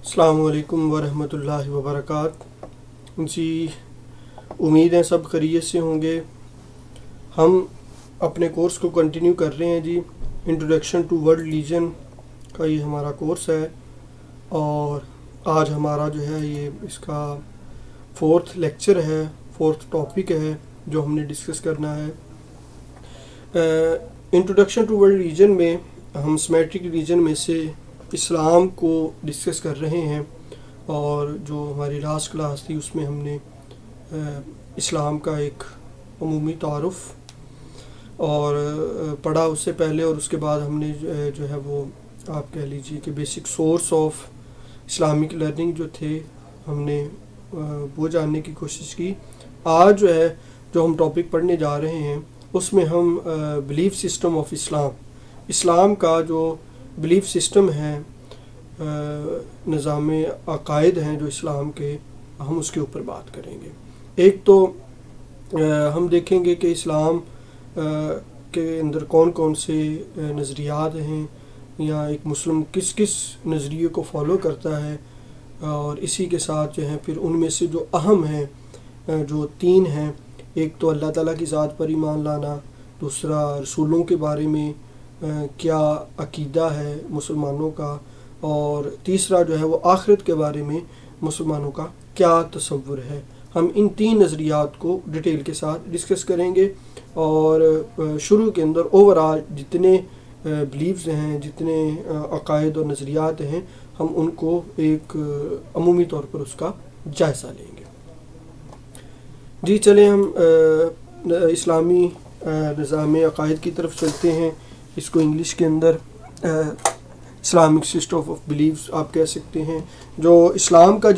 السلام علیکم ورحمۃ اللہ وبرکاتہ جی، امید ہے سب خیریت سے ہوں گے۔ ہم اپنے کورس کو کنٹینیو کر رہے ہیں جی۔ انٹروڈکشن ٹو ورلڈ ریلیجن کا یہ ہمارا کورس ہے، اور آج ہمارا جو ہے یہ اس کا 4th لیکچر ہے، 4th ٹاپک ہے جو ہم نے ڈسکس کرنا ہے۔ انٹروڈکشن ٹو ورلڈ ریلیجن میں ہم سمیٹرک ریلیجن میں سے اسلام کو ڈسکس کر رہے ہیں، اور جو ہماری لاسٹ کلاس تھی اس میں ہم نے اسلام کا ایک عمومی تعارف اور پڑھا اس سے پہلے، اور اس کے بعد ہم نے جو ہے وہ آپ کہہ لیجیے کہ basic source of Islamic learning جو تھے ہم نے وہ جاننے کی کوشش کی۔ آج جو ہے جو ہم ٹاپک پڑھنے جا رہے ہیں اس میں ہم بلیف سسٹم آف اسلام کا جو بلیف سسٹم ہے، نظام عقائد ہیں جو اسلام کے، ہم اس کے اوپر بات کریں گے۔ ایک تو ہم دیکھیں گے کہ اسلام کے اندر کون کون سے نظریات ہیں، یا ایک مسلم کس کس نظریے کو فالو کرتا ہے، اور اسی کے ساتھ جو ہے پھر ان میں سے جو اہم ہیں جو 3 ہیں، ایک تو اللہ تعالیٰ کی ذات پر ایمان لانا، دوسرا رسولوں کے بارے میں کیا عقیدہ ہے مسلمانوں کا، اور تیسرا جو ہے وہ آخرت کے بارے میں مسلمانوں کا کیا تصور ہے۔ ہم ان 3 نظریات کو ڈیٹیل کے ساتھ ڈسکس کریں گے، اور شروع کے اندر اوورآل جتنے بلیفز ہیں، جتنے عقائد اور نظریات ہیں، ہم ان کو ایک عمومی طور پر اس کا جائزہ لیں گے۔ جی چلیں ہم اسلامی نظام عقائد کی طرف چلتے ہیں۔ اس کو انگلش کے اندر اسلامک سسٹم آف بلیفز آپ کہہ سکتے ہیں۔ جو اسلام کا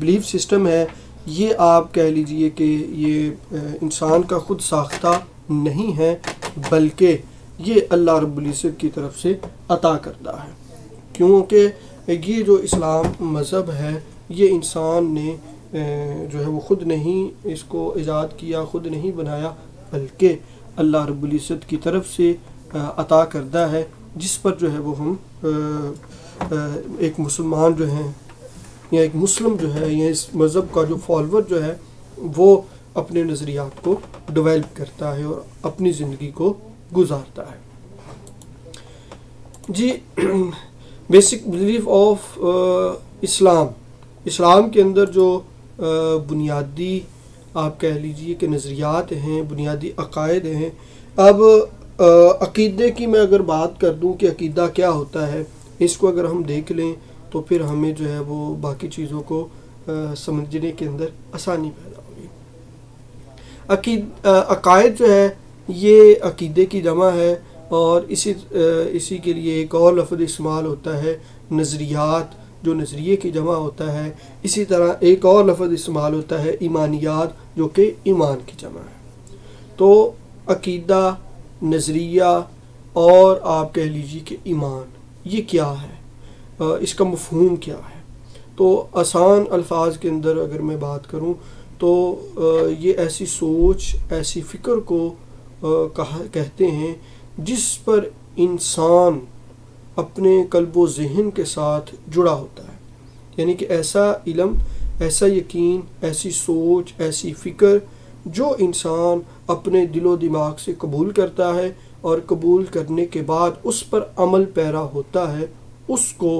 بلیف سسٹم ہے، یہ آپ کہہ لیجئے کہ یہ انسان کا خود ساختہ نہیں ہے، بلکہ یہ اللہ رب العزت کی طرف سے عطا کردہ ہے، کیونکہ یہ جو اسلام مذہب ہے یہ انسان نے جو ہے وہ خود نہیں اس کو ایجاد کیا، خود نہیں بنایا، بلکہ اللہ رب العزت کی طرف سے عطا کردہ ہے، جس پر جو ہے وہ ہم ایک مسلمان جو ہیں یا ایک مسلم جو ہے یا اس مذہب کا جو فالوور جو ہے وہ اپنے نظریات کو ڈیولپ کرتا ہے اور اپنی زندگی کو گزارتا ہے۔ جی بیسک بلیف آف اسلام کے اندر جو بنیادی آپ کہہ لیجئے کہ نظریات ہیں، بنیادی عقائد ہیں۔ اب عقیدے کی میں اگر بات کر دوں کہ عقیدہ کیا ہوتا ہے، اس کو اگر ہم دیکھ لیں تو پھر ہمیں جو ہے وہ باقی چیزوں کو سمجھنے کے اندر آسانی پیدا ہوگی۔ عقائد جو ہے یہ عقیدے کی جمع ہے، اور اسی کے لیے ایک اور لفظ استعمال ہوتا ہے نظریات، جو نظریے کی جمع ہوتا ہے۔ اسی طرح ایک اور لفظ استعمال ہوتا ہے ایمانیات، جو کہ ایمان کی جمع ہے۔ تو عقیدہ، نظریہ اور آپ کہہ لیجیے کہ ایمان، یہ کیا ہے، اس کا مفہوم کیا ہے۔ تو آسان الفاظ کے اندر اگر میں بات کروں تو یہ ایسی سوچ، ایسی فکر کو کہتے ہیں جس پر انسان اپنے قلب و ذہن کے ساتھ جڑا ہوتا ہے، یعنی کہ ایسا علم، ایسا یقین، ایسی سوچ، ایسی فکر جو انسان اپنے دل و دماغ سے قبول کرتا ہے، اور قبول کرنے کے بعد اس پر عمل پیرا ہوتا ہے، اس کو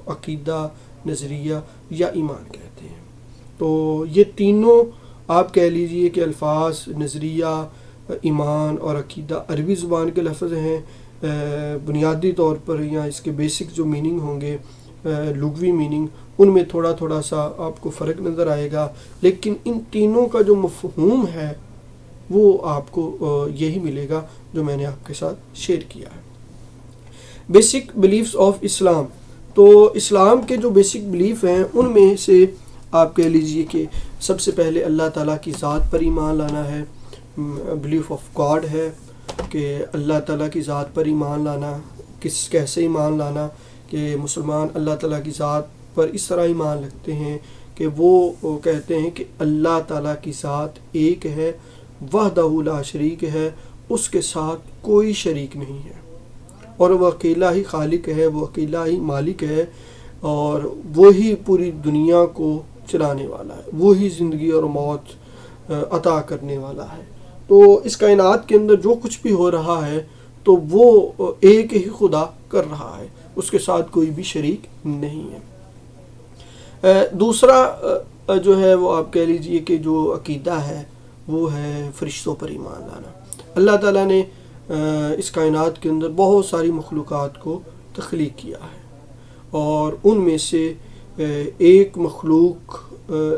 عقیدہ، نظریہ یا ایمان کہتے ہیں۔ تو یہ تینوں آپ کہہ لیجئے کہ الفاظ نظریہ، ایمان اور عقیدہ عربی زبان کے لفظ ہیں۔ بنیادی طور پر یا اس کے بیسک جو میننگ ہوں گے، لغوی میننگ، ان میں تھوڑا تھوڑا سا آپ کو فرق نظر آئے گا، لیکن ان تینوں کا جو مفہوم ہے وہ آپ کو یہی ملے گا جو میں نے آپ کے ساتھ شیئر کیا ہے۔ بیسک بلیفز آف اسلام، تو اسلام کے جو بیسک بلیف ہیں ان میں سے آپ کہہ لیجئے کہ سب سے پہلے اللہ تعالیٰ کی ذات پر ایمان لانا ہے، بلیف آف گاڈ ہے کہ اللہ تعالیٰ کی ذات پر ایمان لانا، کیسے ایمان لانا کہ مسلمان اللہ تعالیٰ کی ذات پر اس طرح ایمان رکھتے ہیں کہ وہ کہتے ہیں کہ اللہ تعالیٰ کی ذات ایک ہے، وحدہ لا شریک ہے، اس کے ساتھ کوئی شریک نہیں ہے، اور وہ اکیلا ہی خالق ہے، وہ اکیلا ہی مالک ہے، اور وہی پوری دنیا کو چلانے والا ہے، وہی زندگی اور موت عطا کرنے والا ہے۔ تو اس کائنات کے اندر جو کچھ بھی ہو رہا ہے تو وہ ایک ہی خدا کر رہا ہے، اس کے ساتھ کوئی بھی شریک نہیں ہے۔ دوسرا جو ہے وہ آپ کہہ لیجئے کہ جو عقیدہ ہے وہ ہے فرشتوں پر ایمان لانا۔ اللہ تعالیٰ نے اس کائنات کے اندر بہت ساری مخلوقات کو تخلیق کیا ہے، اور ان میں سے ایک مخلوق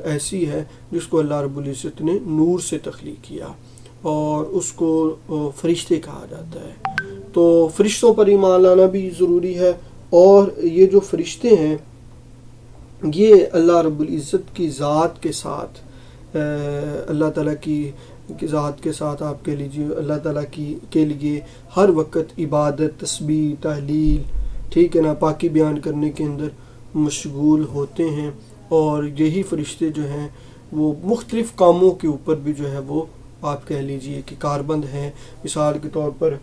ایسی ہے جس کو اللہ رب العزت نے نور سے تخلیق کیا، اور اس کو فرشتے کہا جاتا ہے۔ تو فرشتوں پر ایمان لانا بھی ضروری ہے، اور یہ جو فرشتے ہیں یہ اللہ رب العزت کی ذات کے ساتھ، اللہ تعالیٰ کی ذات کے ساتھ آپ کہہ لیجیے اللہ تعالیٰ کے لیے ہر وقت عبادت، تسبیح، تحلیل، ٹھیک ہے نا، پاکی بیان کرنے کے اندر مشغول ہوتے ہیں۔ اور یہی فرشتے جو ہیں وہ مختلف کاموں کے اوپر بھی جو ہے وہ آپ کہہ لیجئے کہ کاربند ہیں۔ مثال کے طور پر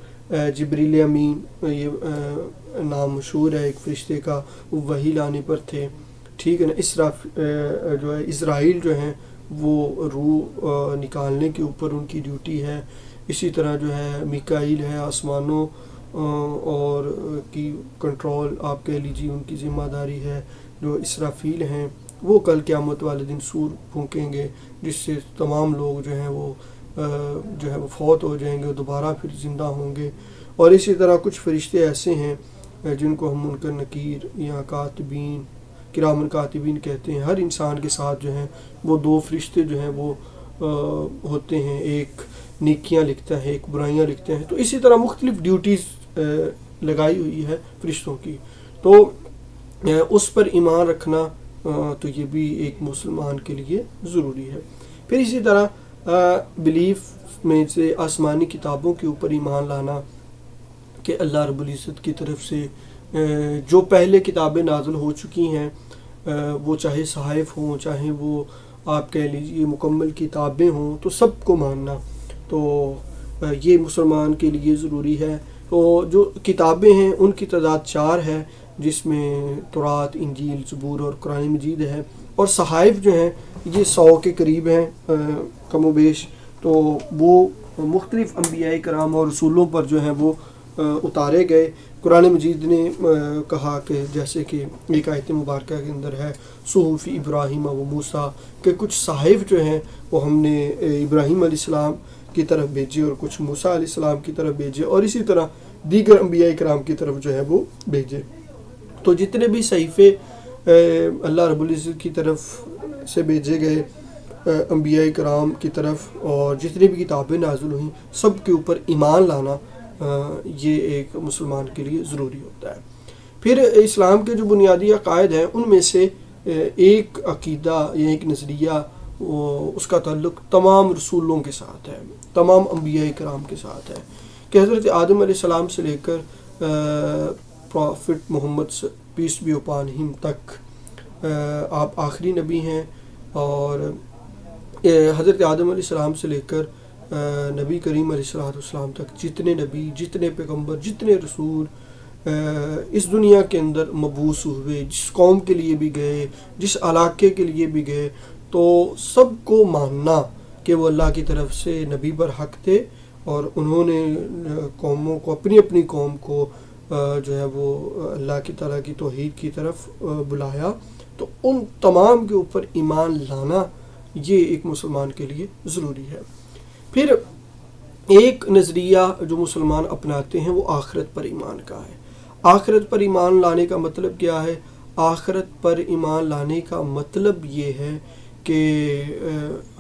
جبریل امین، یہ نام مشہور ہے ایک فرشتے کا، وہ وحی لانے پر تھے، ٹھیک ہے نا۔ جو ہے اسرائیل جو ہیں وہ روح نکالنے کے اوپر ان کی ڈیوٹی ہے۔ اسی طرح جو ہے میکائیل ہے، آسمانوں اور کی کنٹرول آپ کہہ لیجیے ان کی ذمہ داری ہے۔ جو اسرافیل ہیں وہ کل قیامت والے دن سور پھونکیں گے، جس سے تمام لوگ جو ہیں وہ فوت ہو جائیں گے، دوبارہ پھر زندہ ہوں گے۔ اور اسی طرح کچھ فرشتے ایسے ہیں جن کو ہم منکر نکیر یا کاتبین، کرامن کاتبین کہتے ہیں۔ ہر انسان کے ساتھ جو ہیں وہ دو فرشتے جو ہیں وہ ہوتے ہیں، ایک نیکیاں لکھتا ہے، ایک برائیاں لکھتے ہیں۔ تو اسی طرح مختلف ڈیوٹیز لگائی ہوئی ہے فرشتوں کی، تو اس پر ایمان رکھنا تو یہ بھی ایک مسلمان کے لیے ضروری ہے۔ پھر اسی طرح بلیف میں سے آسمانی کتابوں کے اوپر ایمان لانا، کہ اللہ رب العزت کی طرف سے جو پہلے کتابیں نازل ہو چکی ہیں، وہ چاہے صحائف ہوں، چاہے وہ آپ کہہ لیجیے مکمل کتابیں ہوں، تو سب کو ماننا تو یہ مسلمان کے لیے ضروری ہے۔ تو جو کتابیں ہیں ان کی تعداد 4 ہے، جس میں تورات، انجیل، زبور اور قرآن مجید ہے۔ اور صحائف جو ہیں یہ 100 کے قریب ہیں کم و بیش، تو وہ مختلف انبیاء کرام اور رسولوں پر جو ہیں وہ اتارے گئے۔ قرآن مجید نے کہا کہ جیسے کہ ایک آیت مبارکہ کے اندر ہے صحف ابراہیم و موسیٰ، کہ کچھ صحائف جو ہیں وہ ہم نے ابراہیم علیہ السلام کی طرف بھیجے اور کچھ موسیٰ علیہ السلام کی طرف بھیجے، اور اسی طرح دیگر انبیاء کرام کی طرف جو ہے وہ بھیجے۔ تو جتنے بھی صحیفے اللہ رب العزت کی طرف سے بھیجے گئے انبیاء کرام کی طرف، اور جتنی بھی کتابیں نازل ہوئیں، سب کے اوپر ایمان لانا یہ ایک مسلمان کے لیے ضروری ہوتا ہے۔ پھر اسلام کے جو بنیادی عقائد ہیں ان میں سے ایک عقیدہ یا ایک نظریہ، اس کا تعلق تمام رسولوں کے ساتھ ہے، تمام انبیاء کرام کے ساتھ ہے، کہ حضرت آدم علیہ السلام سے لے کر پروفٹ محمد پیس بی اپان ہم تک آپ آخری نبی ہیں۔ اور حضرت آدم علیہ السلام سے لے کر نبی کریم علیہ السلام تک جتنے نبی، جتنے پیغمبر، جتنے رسول اس دنیا کے اندر مبعوث ہوئے، جس قوم کے لیے بھی گئے، جس علاقے کے لیے بھی گئے، تو سب کو ماننا کہ وہ اللہ کی طرف سے نبی برحق تھے، اور انہوں نے قوموں کو، اپنی اپنی قوم کو جو ہے وہ اللہ کی تعالیٰ کی توحید کی طرف بلایا۔ تو ان تمام کے اوپر ایمان لانا یہ ایک مسلمان کے لیے ضروری ہے۔ پھر ایک نظریہ جو مسلمان اپناتے ہیں وہ آخرت پر ایمان کا ہے۔ آخرت پر ایمان لانے کا مطلب کیا ہے؟ آخرت پر ایمان لانے کا مطلب یہ ہے کہ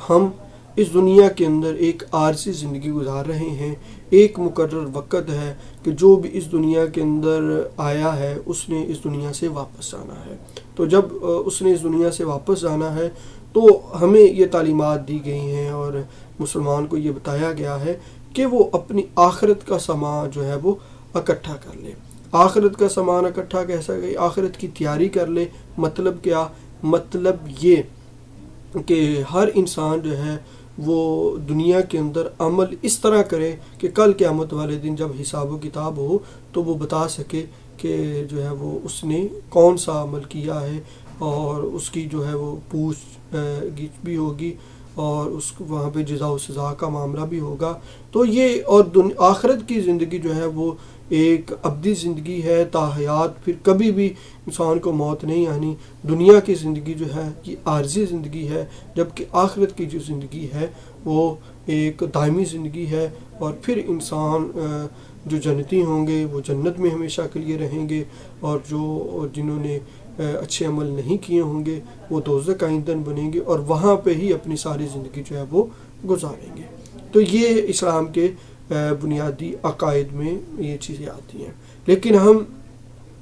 ہم اس دنیا کے اندر ایک عارضی زندگی گزار رہے ہیں، ایک مقرر وقت ہے کہ جو بھی اس دنیا کے اندر آیا ہے اس نے اس دنیا سے واپس آنا ہے۔ تو جب اس نے اس دنیا سے واپس آنا ہے تو ہمیں یہ تعلیمات دی گئی ہیں، اور مسلمان کو یہ بتایا گیا ہے کہ وہ اپنی آخرت کا سامان جو ہے وہ اکٹھا کر لے۔ آخرت کا سامان اکٹھا کیسا گئی؟ آخرت کی تیاری کر لے۔ مطلب کیا؟ مطلب یہ کہ ہر انسان جو ہے وہ دنیا کے اندر عمل اس طرح کرے کہ کل قیامت والے دن جب حساب و کتاب ہو تو وہ بتا سکے کہ جو ہے وہ اس نے کون سا عمل کیا ہے، اور اس کی جو ہے وہ پوچھ گچھ بھی ہوگی، اور اس وہاں پہ جزا و سزا کا معاملہ بھی ہوگا۔ تو یہ اور آخرت کی زندگی جو ہے وہ ایک ابدی زندگی ہے، تا حیات، پھر کبھی بھی انسان کو موت نہیں آنی۔ دنیا کی زندگی جو ہے یہ عارضی زندگی ہے، جبکہ آخرت کی جو زندگی ہے وہ ایک دائمی زندگی ہے، اور پھر انسان جو جنتی ہوں گے وہ جنت میں ہمیشہ کے لیے رہیں گے، اور جنہوں نے اچھے عمل نہیں کیے ہوں گے وہ دوزخ کا ایندھن بنیں گے، اور وہاں پہ ہی اپنی ساری زندگی جو ہے وہ گزاریں گے۔ تو یہ اسلام کے بنیادی عقائد میں یہ چیزیں آتی ہیں، لیکن ہم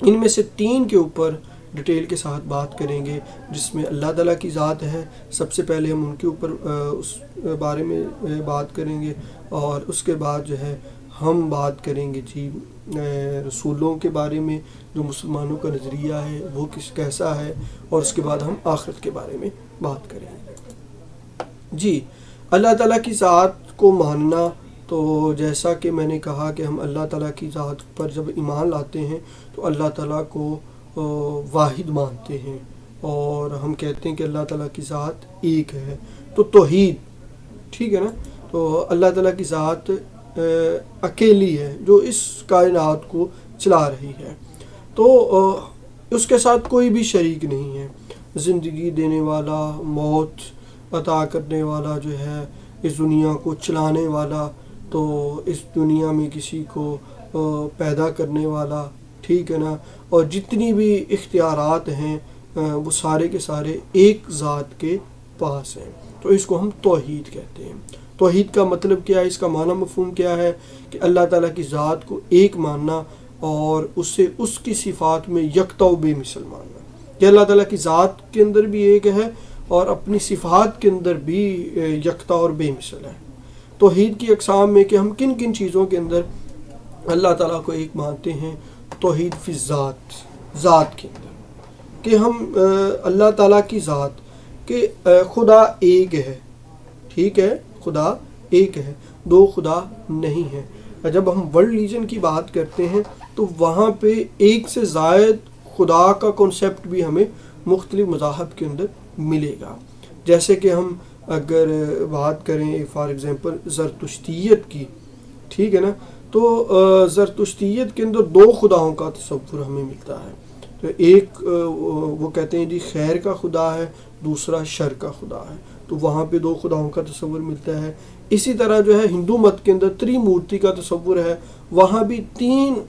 ان میں سے 3 کے اوپر ڈیٹیل کے ساتھ بات کریں گے، جس میں اللہ تعالیٰ کی ذات ہے۔ سب سے پہلے ہم ان کے اوپر اس بارے میں بات کریں گے، اور اس کے بعد جو ہے ہم بات کریں گے رسولوں کے بارے میں، جو مسلمانوں کا نظریہ ہے وہ کیسا ہے، اور اس کے بعد ہم آخرت کے بارے میں بات کریں گے۔ جی، اللہ تعالیٰ کی ذات کو ماننا، تو جیسا کہ میں نے کہا کہ ہم اللہ تعالیٰ کی ذات پر جب ایمان لاتے ہیں تو اللہ تعالیٰ کو واحد مانتے ہیں، اور ہم کہتے ہیں کہ اللہ تعالیٰ کی ذات ایک ہے، تو توحید، ٹھیک ہے نا۔ تو اللہ تعالیٰ کی ذات اکیلی ہے جو اس کائنات کو چلا رہی ہے، تو اس کے ساتھ کوئی بھی شریک نہیں ہے۔ زندگی دینے والا، موت عطا کرنے والا جو ہے، اس دنیا کو چلانے والا، تو اس دنیا میں کسی کو پیدا کرنے والا، ٹھیک ہے نا، اور جتنی بھی اختیارات ہیں وہ سارے کے سارے ایک ذات کے پاس ہیں، تو اس کو ہم توحید کہتے ہیں۔ توحید کا مطلب کیا ہے، اس کا معنی مفہوم کیا ہے، کہ اللہ تعالیٰ کی ذات کو ایک ماننا، اور اسے اس کی صفات میں یکتا و بے مثل ماننا، کہ اللہ تعالیٰ کی ذات کے اندر بھی ایک ہے اور اپنی صفات کے اندر بھی یکتا اور بے مثل ہے۔ توحید کی اقسام میں کہ ہم کن کن چیزوں کے اندر اللہ تعالیٰ کو ایک مانتے ہیں۔ توحید فی ذات، ذات کے اندر کہ ہم اللہ تعالیٰ کی ذات کہ خدا ایک ہے، ٹھیک ہے، خدا ایک ہے، 2 خدا نہیں ہے۔ جب ہم ورلڈ ریلیجن کی بات کرتے ہیں تو وہاں پہ ایک سے زائد خدا کا کنسیپٹ بھی ہمیں مختلف مذاہب کے اندر ملے گا۔ جیسے کہ ہم اگر بات کریں فار ایگزامپل زرتشتیت کی، ٹھیک ہے نا، تو زرتشتیت کے اندر 2 خداؤں کا تصور ہمیں ملتا ہے۔ تو ایک وہ کہتے ہیں جی خیر کا خدا ہے، دوسرا شر کا خدا ہے، تو وہاں پہ 2 خداؤں کا تصور ملتا ہے۔ اسی طرح جو ہے ہندو مت کے اندر تریمورتی کا تصور ہے، وہاں بھی 3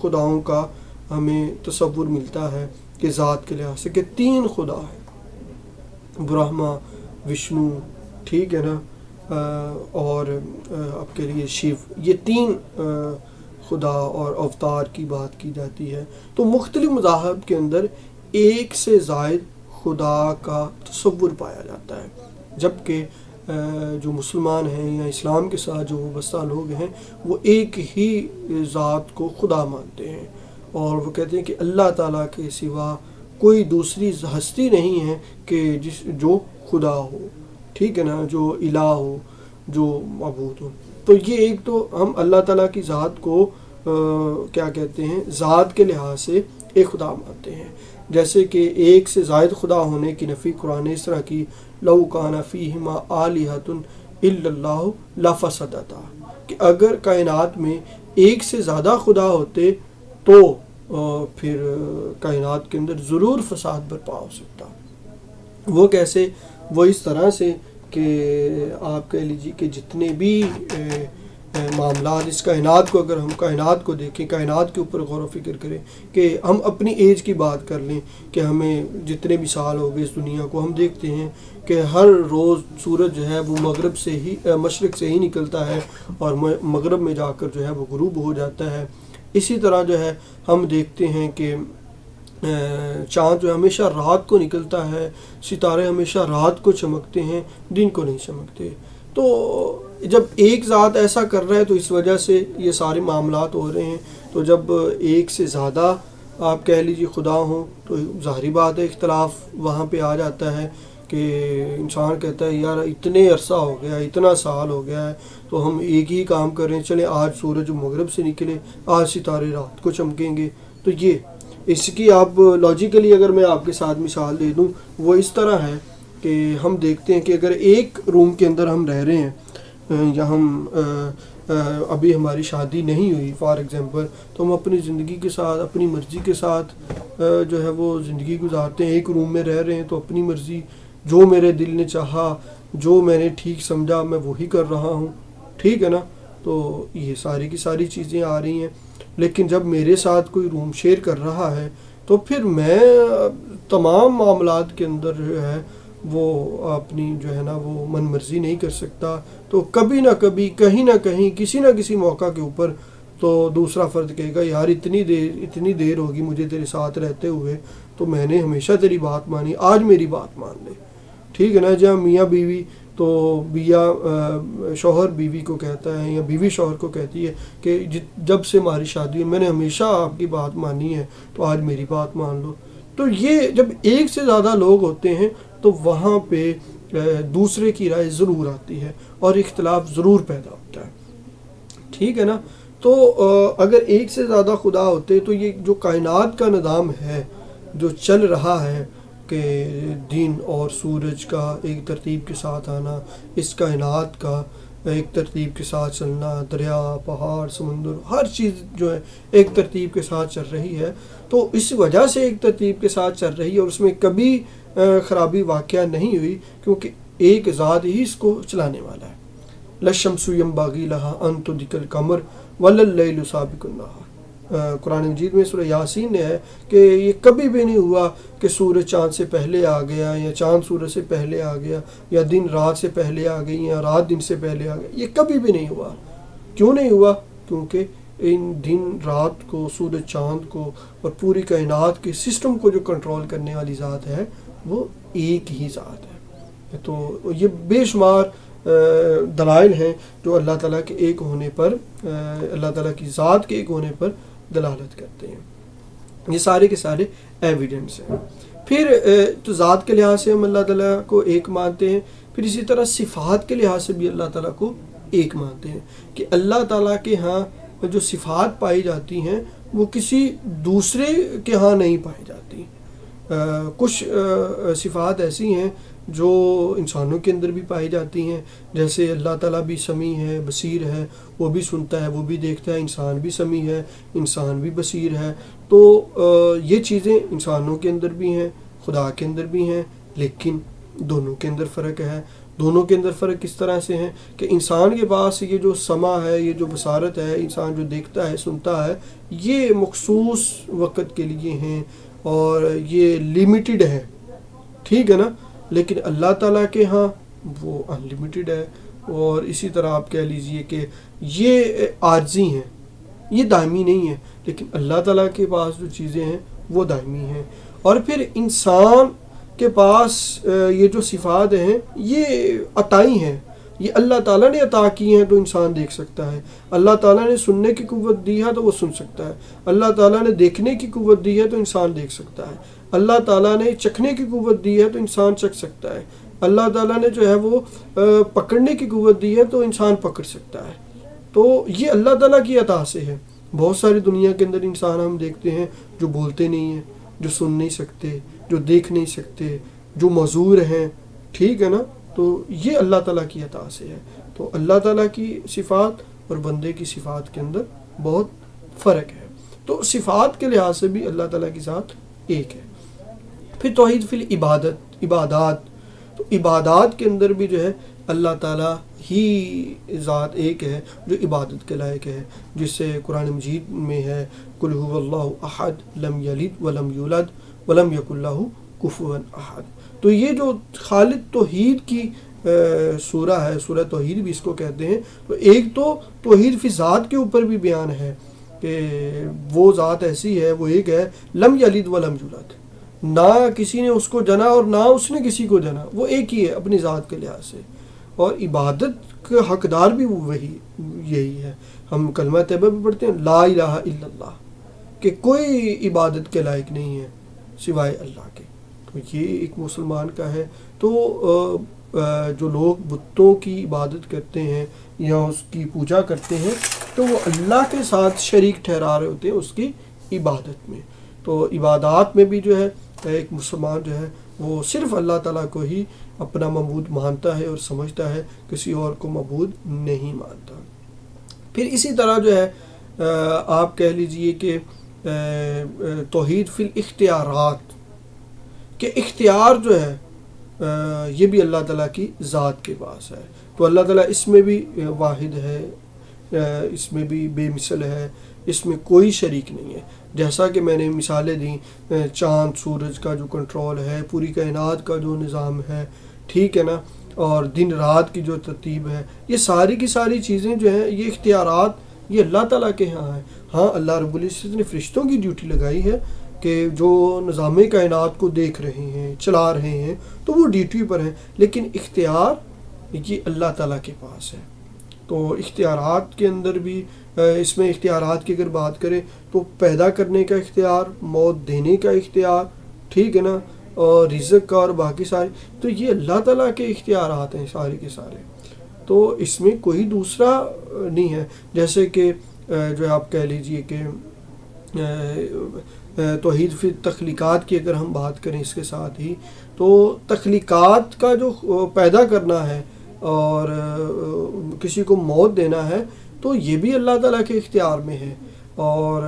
خداؤں کا ہمیں تصور ملتا ہے کہ ذات کے لحاظ سے کہ 3 خدا ہے، برہما، وشنو، ٹھیک ہے نا، اور آپ کے لیے شیو، یہ 3 خدا اور اوتار کی بات کی جاتی ہے۔ تو مختلف مذاہب کے اندر ایک سے زائد خدا کا تصور پایا جاتا ہے، جبکہ جو مسلمان ہیں یا اسلام کے ساتھ جو وابستہ لوگ ہیں وہ ایک ہی ذات کو خدا مانتے ہیں، اور وہ کہتے ہیں کہ اللہ تعالیٰ کے سوا کوئی دوسری ہستی نہیں ہے کہ جو خدا ہو، ٹھیک ہے نا، جو الہ ہو، جو معبود ہو۔ تو یہ ایک تو ہم اللہ تعالیٰ کی ذات کو کیا کہتے ہیں، ذات کے لحاظ سے ایک خدا مانتے ہیں۔ جیسے کہ ایک سے زائد خدا ہونے کی نفی قرآن اس طرح کی لو کان فیہما آلہۃ الا اللہ لفسدتا، کہ اگر کائنات میں ایک سے زیادہ خدا ہوتے تو پھر کائنات کے اندر ضرور فساد برپا ہو سکتا۔ وہ کیسے؟ وہ اس طرح سے کہ آپ کہہ لیجیے کہ جتنے بھی معاملات اس کائنات کو، اگر ہم کائنات کو دیکھیں، کائنات کے اوپر غور و فکر کریں، کہ ہم اپنی ایج کی بات کر لیں کہ ہمیں جتنے بھی سال ہو گئے اس دنیا کو، ہم دیکھتے ہیں کہ ہر روز سورج جو ہے وہ مغرب سے ہی مشرق سے ہی نکلتا ہے اور مغرب میں جا کر جو ہے وہ غروب ہو جاتا ہے۔ اسی طرح جو ہے ہم دیکھتے ہیں کہ چاند جو ہمیشہ رات کو نکلتا ہے، ستارے ہمیشہ رات کو چمکتے ہیں، دن کو نہیں چمکتے۔ تو جب ایک ذات ایسا کر رہا ہے تو اس وجہ سے یہ سارے معاملات ہو رہے ہیں۔ تو جب ایک سے زیادہ آپ کہہ لیجیے خدا ہوں تو ظاہری بات ہے اختلاف وہاں پہ آ جاتا ہے، کہ انسان کہتا ہے یار اتنے عرصہ ہو گیا، اتنا سال ہو گیا ہے، تو ہم ایک ہی کام کر رہے ہیں، چلیں آج سورج مغرب سے نکلے، آج ستارے رات کو چمکیں گے، تو یہ اس کی آپ لاجیکلی اگر میں آپ کے ساتھ مثال دے دوں وہ اس طرح ہے کہ ہم دیکھتے ہیں کہ اگر ایک روم کے اندر ہم رہ رہے ہیں یا ہم ابھی ہماری شادی نہیں ہوئی فار ایگزامپل، تو ہم اپنی زندگی کے ساتھ اپنی مرضی کے ساتھ جو ہے وہ زندگی گزارتے ہیں. ایک روم میں رہ رہے ہیں تو اپنی مرضی، جو میرے دل نے چاہا، جو میں نے ٹھیک سمجھا میں وہی کر رہا ہوں. ٹھیک ہے نا؟ تو یہ ساری کی ساری چیزیں آ رہی ہیں. لیکن جب میرے ساتھ کوئی روم شیئر کر رہا ہے تو پھر میں تمام معاملات کے اندر جو ہے وہ اپنی جو ہے نا وہ من مرضی نہیں کر سکتا. تو کبھی نہ کبھی کہیں نہ کہیں کسی نہ کسی موقع کے اوپر تو دوسرا فرد کہے گا یار اتنی دیر ہوگی مجھے تیرے ساتھ رہتے ہوئے، تو میں نے ہمیشہ تیری بات مانی، آج میری بات مان لے. ٹھیک ہے نا؟ جہاں میاں بیوی تو شوہر بیوی کو کہتا ہے یا بیوی شوہر کو کہتی ہے کہ جب سے ہماری شادی ہے میں نے ہمیشہ آپ کی بات مانی ہے، تو آج میری بات مان لو. تو یہ جب ایک سے زیادہ لوگ ہوتے ہیں تو وہاں پہ دوسرے کی رائے ضرور آتی ہے اور اختلاف ضرور پیدا ہوتا ہے. ٹھیک ہے نا؟ تو اگر ایک سے زیادہ خدا ہوتے تو یہ جو کائنات کا نظام ہے جو چل رہا ہے کہ دن اور سورج کا ایک ترتیب کے ساتھ آنا، اس کائنات کا ایک ترتیب کے ساتھ چلنا، دریا، پہاڑ، سمندر، ہر چیز جو ہے ایک ترتیب کے ساتھ چل رہی ہے، تو اس وجہ سے ایک ترتیب کے ساتھ چل رہی ہے اور اس میں کبھی خرابی واقعہ نہیں ہوئی، کیونکہ ایک ذات ہی اس کو چلانے والا ہے. لَلشَّمْسُ يَنبَغِي لَهَا أَن تُدْرِكَ الْقَمَرَ وَلَا اللَّيْلُ سَابِقُ النَّهَارِ. قرآن مجید میں سورہ یاسین نے ہے کہ یہ کبھی بھی نہیں ہوا کہ سورج چاند سے پہلے آ گیا یا چاند سورج سے پہلے آ گیا یا دن رات سے پہلے آ گئی یا رات دن سے پہلے آ گیا. یہ کبھی بھی نہیں ہوا. کیوں نہیں ہوا؟ کیونکہ ان دن رات کو، سورج چاند کو اور پوری کائنات کے سسٹم کو جو کنٹرول کرنے والی ذات ہے وہ ایک ہی ذات ہے. تو یہ بے شمار دلائل ہیں جو اللہ تعالیٰ کے ایک ہونے پر، اللہ تعالیٰ کی ذات کے ایک ہونے پر دلالت کرتے ہیں. یہ سارے کے سارے ایویڈنس ہیں. پھر تو ذات کے لحاظ سے ہم اللہ تعالیٰ کو ایک مانتے ہیں. پھر اسی طرح صفات کے لحاظ سے بھی اللہ تعالیٰ کو ایک مانتے ہیں کہ اللہ تعالیٰ کے ہاں جو صفات پائی جاتی ہیں وہ کسی دوسرے کے ہاں نہیں پائی جاتی. کچھ صفات ایسی ہیں جو انسانوں کے اندر بھی پائی جاتی ہیں، جیسے اللہ تعالیٰ بھی سمیع ہے، بصیر ہے، وہ بھی سنتا ہے، وہ بھی دیکھتا ہے. انسان بھی سمیع ہے، انسان بھی بصیر ہے. تو یہ چیزیں انسانوں کے اندر بھی ہیں، خدا کے اندر بھی ہیں، لیکن دونوں کے اندر فرق ہے. دونوں کے اندر فرق کس طرح سے ہے کہ انسان کے پاس یہ جو سمع ہے، یہ جو بصارت ہے، انسان جو دیکھتا ہے، سنتا ہے، یہ مخصوص وقت کے لیے ہیں اور یہ لیمیٹڈ ہے. ٹھیک ہے نا؟ لیکن اللہ تعالیٰ کے ہاں وہ ان لمیٹڈ ہے. اور اسی طرح آپ کہہ لیجئے کہ یہ عارضی ہیں، یہ دائمی نہیں ہے، لیکن اللہ تعالیٰ کے پاس جو چیزیں ہیں وہ دائمی ہیں. اور پھر انسان کے پاس یہ جو صفات ہیں یہ عطائی ہیں، یہ اللہ تعالیٰ نے عطا کی ہیں تو انسان دیکھ سکتا ہے. اللہ تعالیٰ نے سننے کی قوت دی ہے تو وہ سن سکتا ہے. اللہ تعالیٰ نے دیکھنے کی قوت دی ہے تو انسان دیکھ سکتا ہے. اللہ تعالیٰ نے چکھنے کی قوت دی ہے تو انسان چکھ سکتا ہے. اللہ تعالیٰ نے جو ہے وہ پکڑنے کی قوت دی ہے تو انسان پکڑ سکتا ہے. تو یہ اللہ تعالیٰ کی عطا سے ہے. بہت ساری دنیا کے اندر انسان ہم دیکھتے ہیں جو بولتے نہیں ہیں، جو سن نہیں سکتے، جو دیکھ نہیں سکتے، جو معذور ہیں. ٹھیک ہے نا؟ تو یہ اللہ تعالیٰ کی عطا سے ہے. تو اللہ تعالیٰ کی صفات اور بندے کی صفات کے اندر بہت فرق ہے. تو صفات کے لحاظ سے بھی اللہ تعالیٰ کی ذات ایک ہے. پھر توحید فی عبادات، تو عبادات کے اندر بھی جو ہے اللہ تعالیٰ ہی ذات ایک ہے جو عبادت کے لائق ہے، جس سے قرآن مجید میں ہے قل هو اللہ احد لم یلد ولم یولد ولم یکن لہ کفوا احد. تو یہ جو خالد توحید کی سورہ ہے، سورہ توحید بھی اس کو کہتے ہیں. تو ایک تو توحید فی ذات کے اوپر بھی بیان ہے کہ وہ ذات ایسی ہے، وہ ایک ہے، لم یلد ولم یولد، نہ کسی نے اس کو جنا اور نہ اس نے کسی کو جنا، وہ ایک ہی ہے اپنی ذات کے لحاظ سے. اور عبادت کا حقدار بھی یہی ہے. ہم کلمہ طیبہ بھی پڑھتے ہیں لا الہ الا اللہ، کہ کوئی عبادت کے لائق نہیں ہے سوائے اللہ کے. تو یہ ایک مسلمان کا ہے. تو جو لوگ بتوں کی عبادت کرتے ہیں یا اس کی پوجا کرتے ہیں تو وہ اللہ کے ساتھ شریک ٹھہرا رہے ہوتے ہیں اس کی عبادت میں. تو عبادات میں بھی جو ہے ایک مسلمان جو ہے وہ صرف اللہ تعالیٰ کو ہی اپنا معبود مانتا ہے اور سمجھتا ہے، کسی اور کو معبود نہیں مانتا. پھر اسی طرح جو ہے آپ کہہ لیجئے کہ توحید فی الاختیارات، کہ اختیار جو ہے یہ بھی اللہ تعالیٰ کی ذات کے پاس ہے. تو اللہ تعالیٰ اس میں بھی واحد ہے، اس میں بھی بے مثل ہے، اس میں کوئی شریک نہیں ہے. جیسا کہ میں نے مثالیں دیں، چاند سورج کا جو کنٹرول ہے، پوری کائنات کا جو نظام ہے، ٹھیک ہے نا، اور دن رات کی جو ترتیب ہے، یہ ساری کی ساری چیزیں جو ہیں یہ اختیارات یہ اللہ تعالیٰ کے ہاں ہیں. ہاں اللہ رب العزت نے فرشتوں کی ڈیوٹی لگائی ہے کہ جو نظام کائنات کو دیکھ رہے ہیں، چلا رہے ہیں، تو وہ ڈیوٹی پر ہیں، لیکن اختیار یہ اللہ تعالیٰ کے پاس ہے. تو اختیارات کے اندر بھی اس میں اختیارات کی اگر بات کریں تو پیدا کرنے کا اختیار، موت دینے کا اختیار، ٹھیک ہے نا، اور رزق کا اور باقی سارے، تو یہ اللہ تعالیٰ کے اختیارات ہیں سارے کے سارے. تو اس میں کوئی دوسرا نہیں ہے. جیسے کہ جو آپ کہہ لیجئے کہ توحید فی تخلیقات کی اگر ہم بات کریں اس کے ساتھ ہی، تو تخلیقات کا جو پیدا کرنا ہے اور کسی کو موت دینا ہے تو یہ بھی اللہ تعالیٰ کے اختیار میں ہے. اور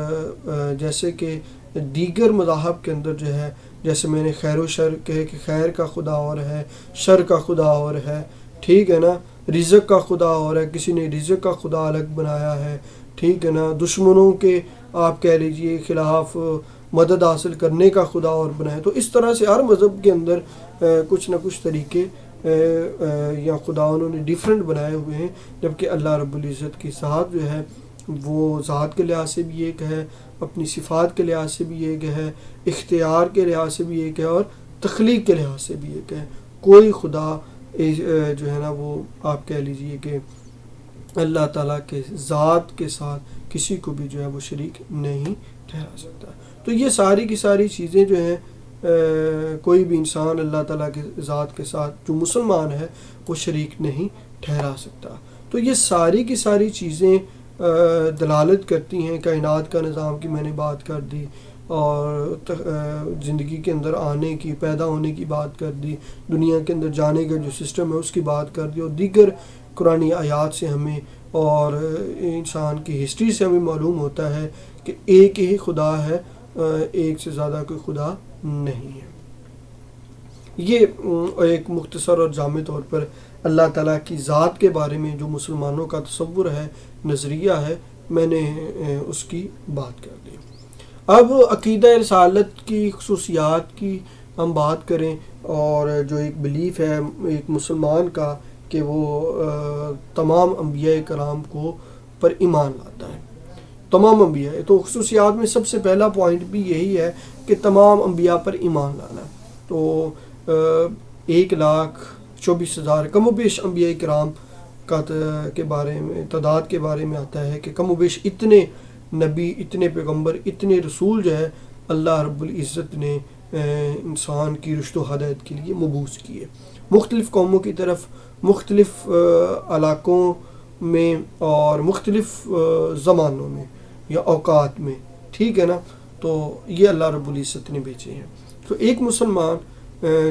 جیسے کہ دیگر مذاہب کے اندر جو ہے، جیسے میں نے خیر و شر کہے کہ خیر کا خدا اور ہے، شر کا خدا اور ہے، ٹھیک ہے نا، رزق کا خدا اور ہے، کسی نے رزق کا خدا الگ بنایا ہے، ٹھیک ہے نا، دشمنوں کے آپ کہہ لیجئے خلاف مدد حاصل کرنے کا خدا اور بنایا. تو اس طرح سے ہر مذہب کے اندر کچھ نہ کچھ طریقے یا خدا انہوں نے ڈیفرنٹ بنائے ہوئے ہیں، جبکہ اللہ رب العزت کی ذات جو ہے وہ ذات کے لحاظ سے بھی ایک ہے، اپنی صفات کے لحاظ سے بھی ایک ہے، اختیار کے لحاظ سے بھی ایک ہے، اور تخلیق کے لحاظ سے بھی ایک ہے. کوئی خدا جو ہے نا وہ آپ کہہ لیجئے کہ اللہ تعالیٰ کے ذات کے ساتھ کسی کو بھی جو ہے وہ شریک نہیں ٹھہرا سکتا. تو یہ ساری کی ساری چیزیں جو ہیں کوئی بھی انسان اللہ تعالیٰ کے ذات کے ساتھ جو مسلمان ہے وہ شریک نہیں ٹھہرا سکتا. تو یہ ساری کی ساری چیزیں دلالت کرتی ہیں. کائنات کا نظام کی میں نے بات کر دی، اور زندگی کے اندر آنے کی، پیدا ہونے کی بات کر دی، دنیا کے اندر جانے کا جو سسٹم ہے اس کی بات کر دی، اور دیگر قرآنی آیات سے ہمیں اور انسان کی ہسٹری سے ہمیں معلوم ہوتا ہے کہ ایک ہی خدا ہے، ایک سے زیادہ کوئی خدا نہیں ہے. یہ ایک مختصر اور جامع طور پر اللہ تعالیٰ کی ذات کے بارے میں جو مسلمانوں کا تصور ہے، نظریہ ہے، میں نے اس کی بات کر دی. اب عقیدہ رسالت کی خصوصیات کی ہم بات کریں، اور جو ایک بلیف ہے ایک مسلمان کا کہ وہ تمام انبیاء کرام کو پر ایمان لاتا ہے. تمام انبیاء، تو خصوصیات میں سب سے پہلا پوائنٹ بھی یہی ہے کہ تمام انبیاء پر ایمان لانا. تو 1,24,000 کم و بیش انبیاء کرام کے بارے میں، تعداد کے بارے میں آتا ہے کہ کم و بیش اتنے نبی، اتنے پیغمبر، اتنے رسول جو ہے اللہ رب العزت نے انسان کی رشد و ہدایت کے لیے مبعوث کیے، مختلف قوموں کی طرف، مختلف علاقوں میں اور مختلف زمانوں میں یا اوقات میں، ٹھیک ہے نا. تو یہ اللہ رب العزت نے بھیجے ہیں. تو ایک مسلمان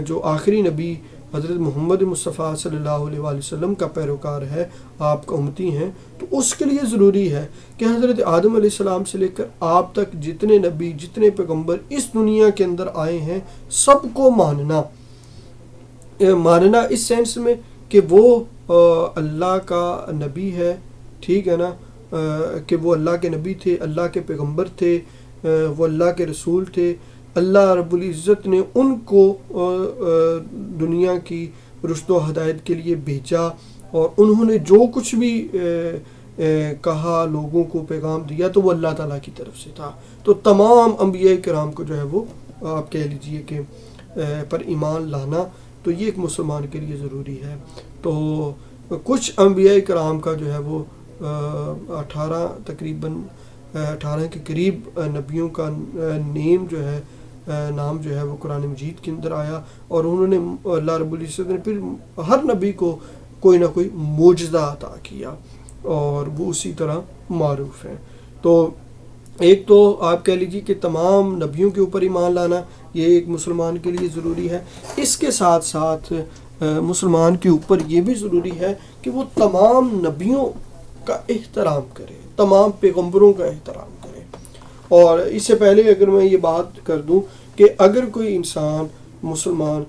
جو آخری نبی حضرت محمد مصطفیٰ صلی اللہ علیہ وآلہ وسلم کا پیروکار ہے، آپ کا امتی ہیں، تو اس کے لیے ضروری ہے کہ حضرت آدم علیہ السلام سے لے کر آپ تک جتنے نبی، جتنے پیغمبر اس دنیا کے اندر آئے ہیں، سب کو ماننا اس سینس میں کہ وہ اللہ کا نبی ہے، ٹھیک ہے نا، کہ وہ اللہ کے نبی تھے، اللہ کے پیغمبر تھے، وہ اللہ کے رسول تھے. اللہ رب العزت نے ان کو دنیا کی رشد و ہدایت کے لیے بھیجا، اور انہوں نے جو کچھ بھی کہا، لوگوں کو پیغام دیا، تو وہ اللہ تعالیٰ کی طرف سے تھا. تو تمام انبیاء کرام کو جو ہے وہ آپ کہہ لیجئے کہ پر ایمان لانا، تو یہ ایک مسلمان کے لیے ضروری ہے. تو کچھ انبیاء کرام کا جو ہے وہ 18 کے قریب نبیوں کا نام جو ہے وہ قرآن مجید کے اندر آیا، اور انہوں نے اللہ رب العزت نے پھر ہر نبی کو کوئی نہ کوئی معجزہ عطا کیا، اور وہ اسی طرح معروف ہیں. تو ایک تو آپ کہہ لیجیے کہ تمام نبیوں کے اوپر ایمان لانا، یہ ایک مسلمان کے لیے ضروری ہے۔ اس کے ساتھ ساتھ مسلمان کے اوپر یہ بھی ضروری ہے کہ وہ تمام نبیوں کا احترام کرے، تمام پیغمبروں کا احترام کرے۔ اور اس سے پہلے اگر میں یہ بات کر دوں کہ اگر کوئی انسان مسلمان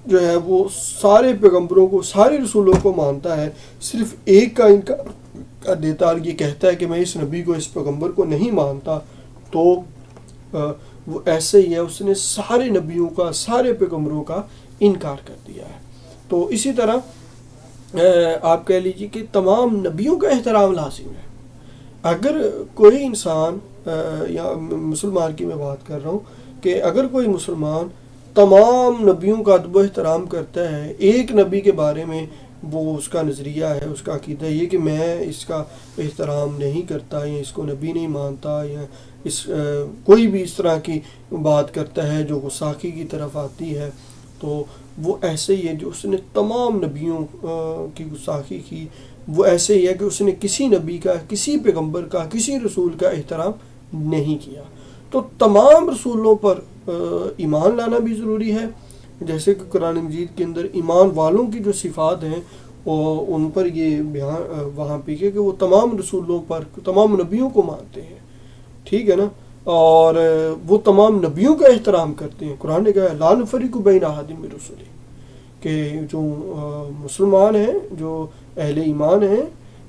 جو ہے وہ سارے پیغمبروں کو، سارے رسولوں کو مانتا ہے، صرف ایک کا انکار کر دیتا اور یہ کہتا ہے کہ میں اس نبی کو، اس پیغمبر کو نہیں مانتا، تو وہ ایسے ہی ہے، اس نے سارے نبیوں کا، سارے پیغمبروں کا انکار کر دیا ہے۔ تو اسی طرح آپ کہہ لیجیے کہ تمام نبیوں کا احترام لازم ہے۔ اگر کوئی انسان یا مسلمان کی میں بات کر رہا ہوں کہ اگر کوئی مسلمان تمام نبیوں کا ادب و احترام کرتا ہے، ایک نبی کے بارے میں وہ اس کا نظریہ ہے، اس کا عقیدہ یہ کہ میں اس کا احترام نہیں کرتا یا اس کو نبی نہیں مانتا، یا کوئی بھی اس طرح کی بات کرتا ہے جو گستاخی کی طرف آتی ہے، تو وہ ایسے ہی ہے جو اس نے تمام نبیوں کی گستاخی کی، وہ ایسے ہی ہے کہ اس نے کسی نبی کا، کسی پیغمبر کا، کسی رسول کا احترام نہیں کیا۔ تو تمام رسولوں پر ایمان لانا بھی ضروری ہے، جیسے کہ قرآن مجید کے اندر ایمان والوں کی جو صفات ہیں ان پر یہ بیان وہاں پہ کہ وہ تمام رسولوں پر، تمام نبیوں کو مانتے ہیں، ٹھیک ہے نا، اور وہ تمام نبیوں کا احترام کرتے ہیں۔ قرآن نے کہا لا نفرق بین احد من رسلہ، کہ جو مسلمان ہیں، جو اہل ایمان ہیں،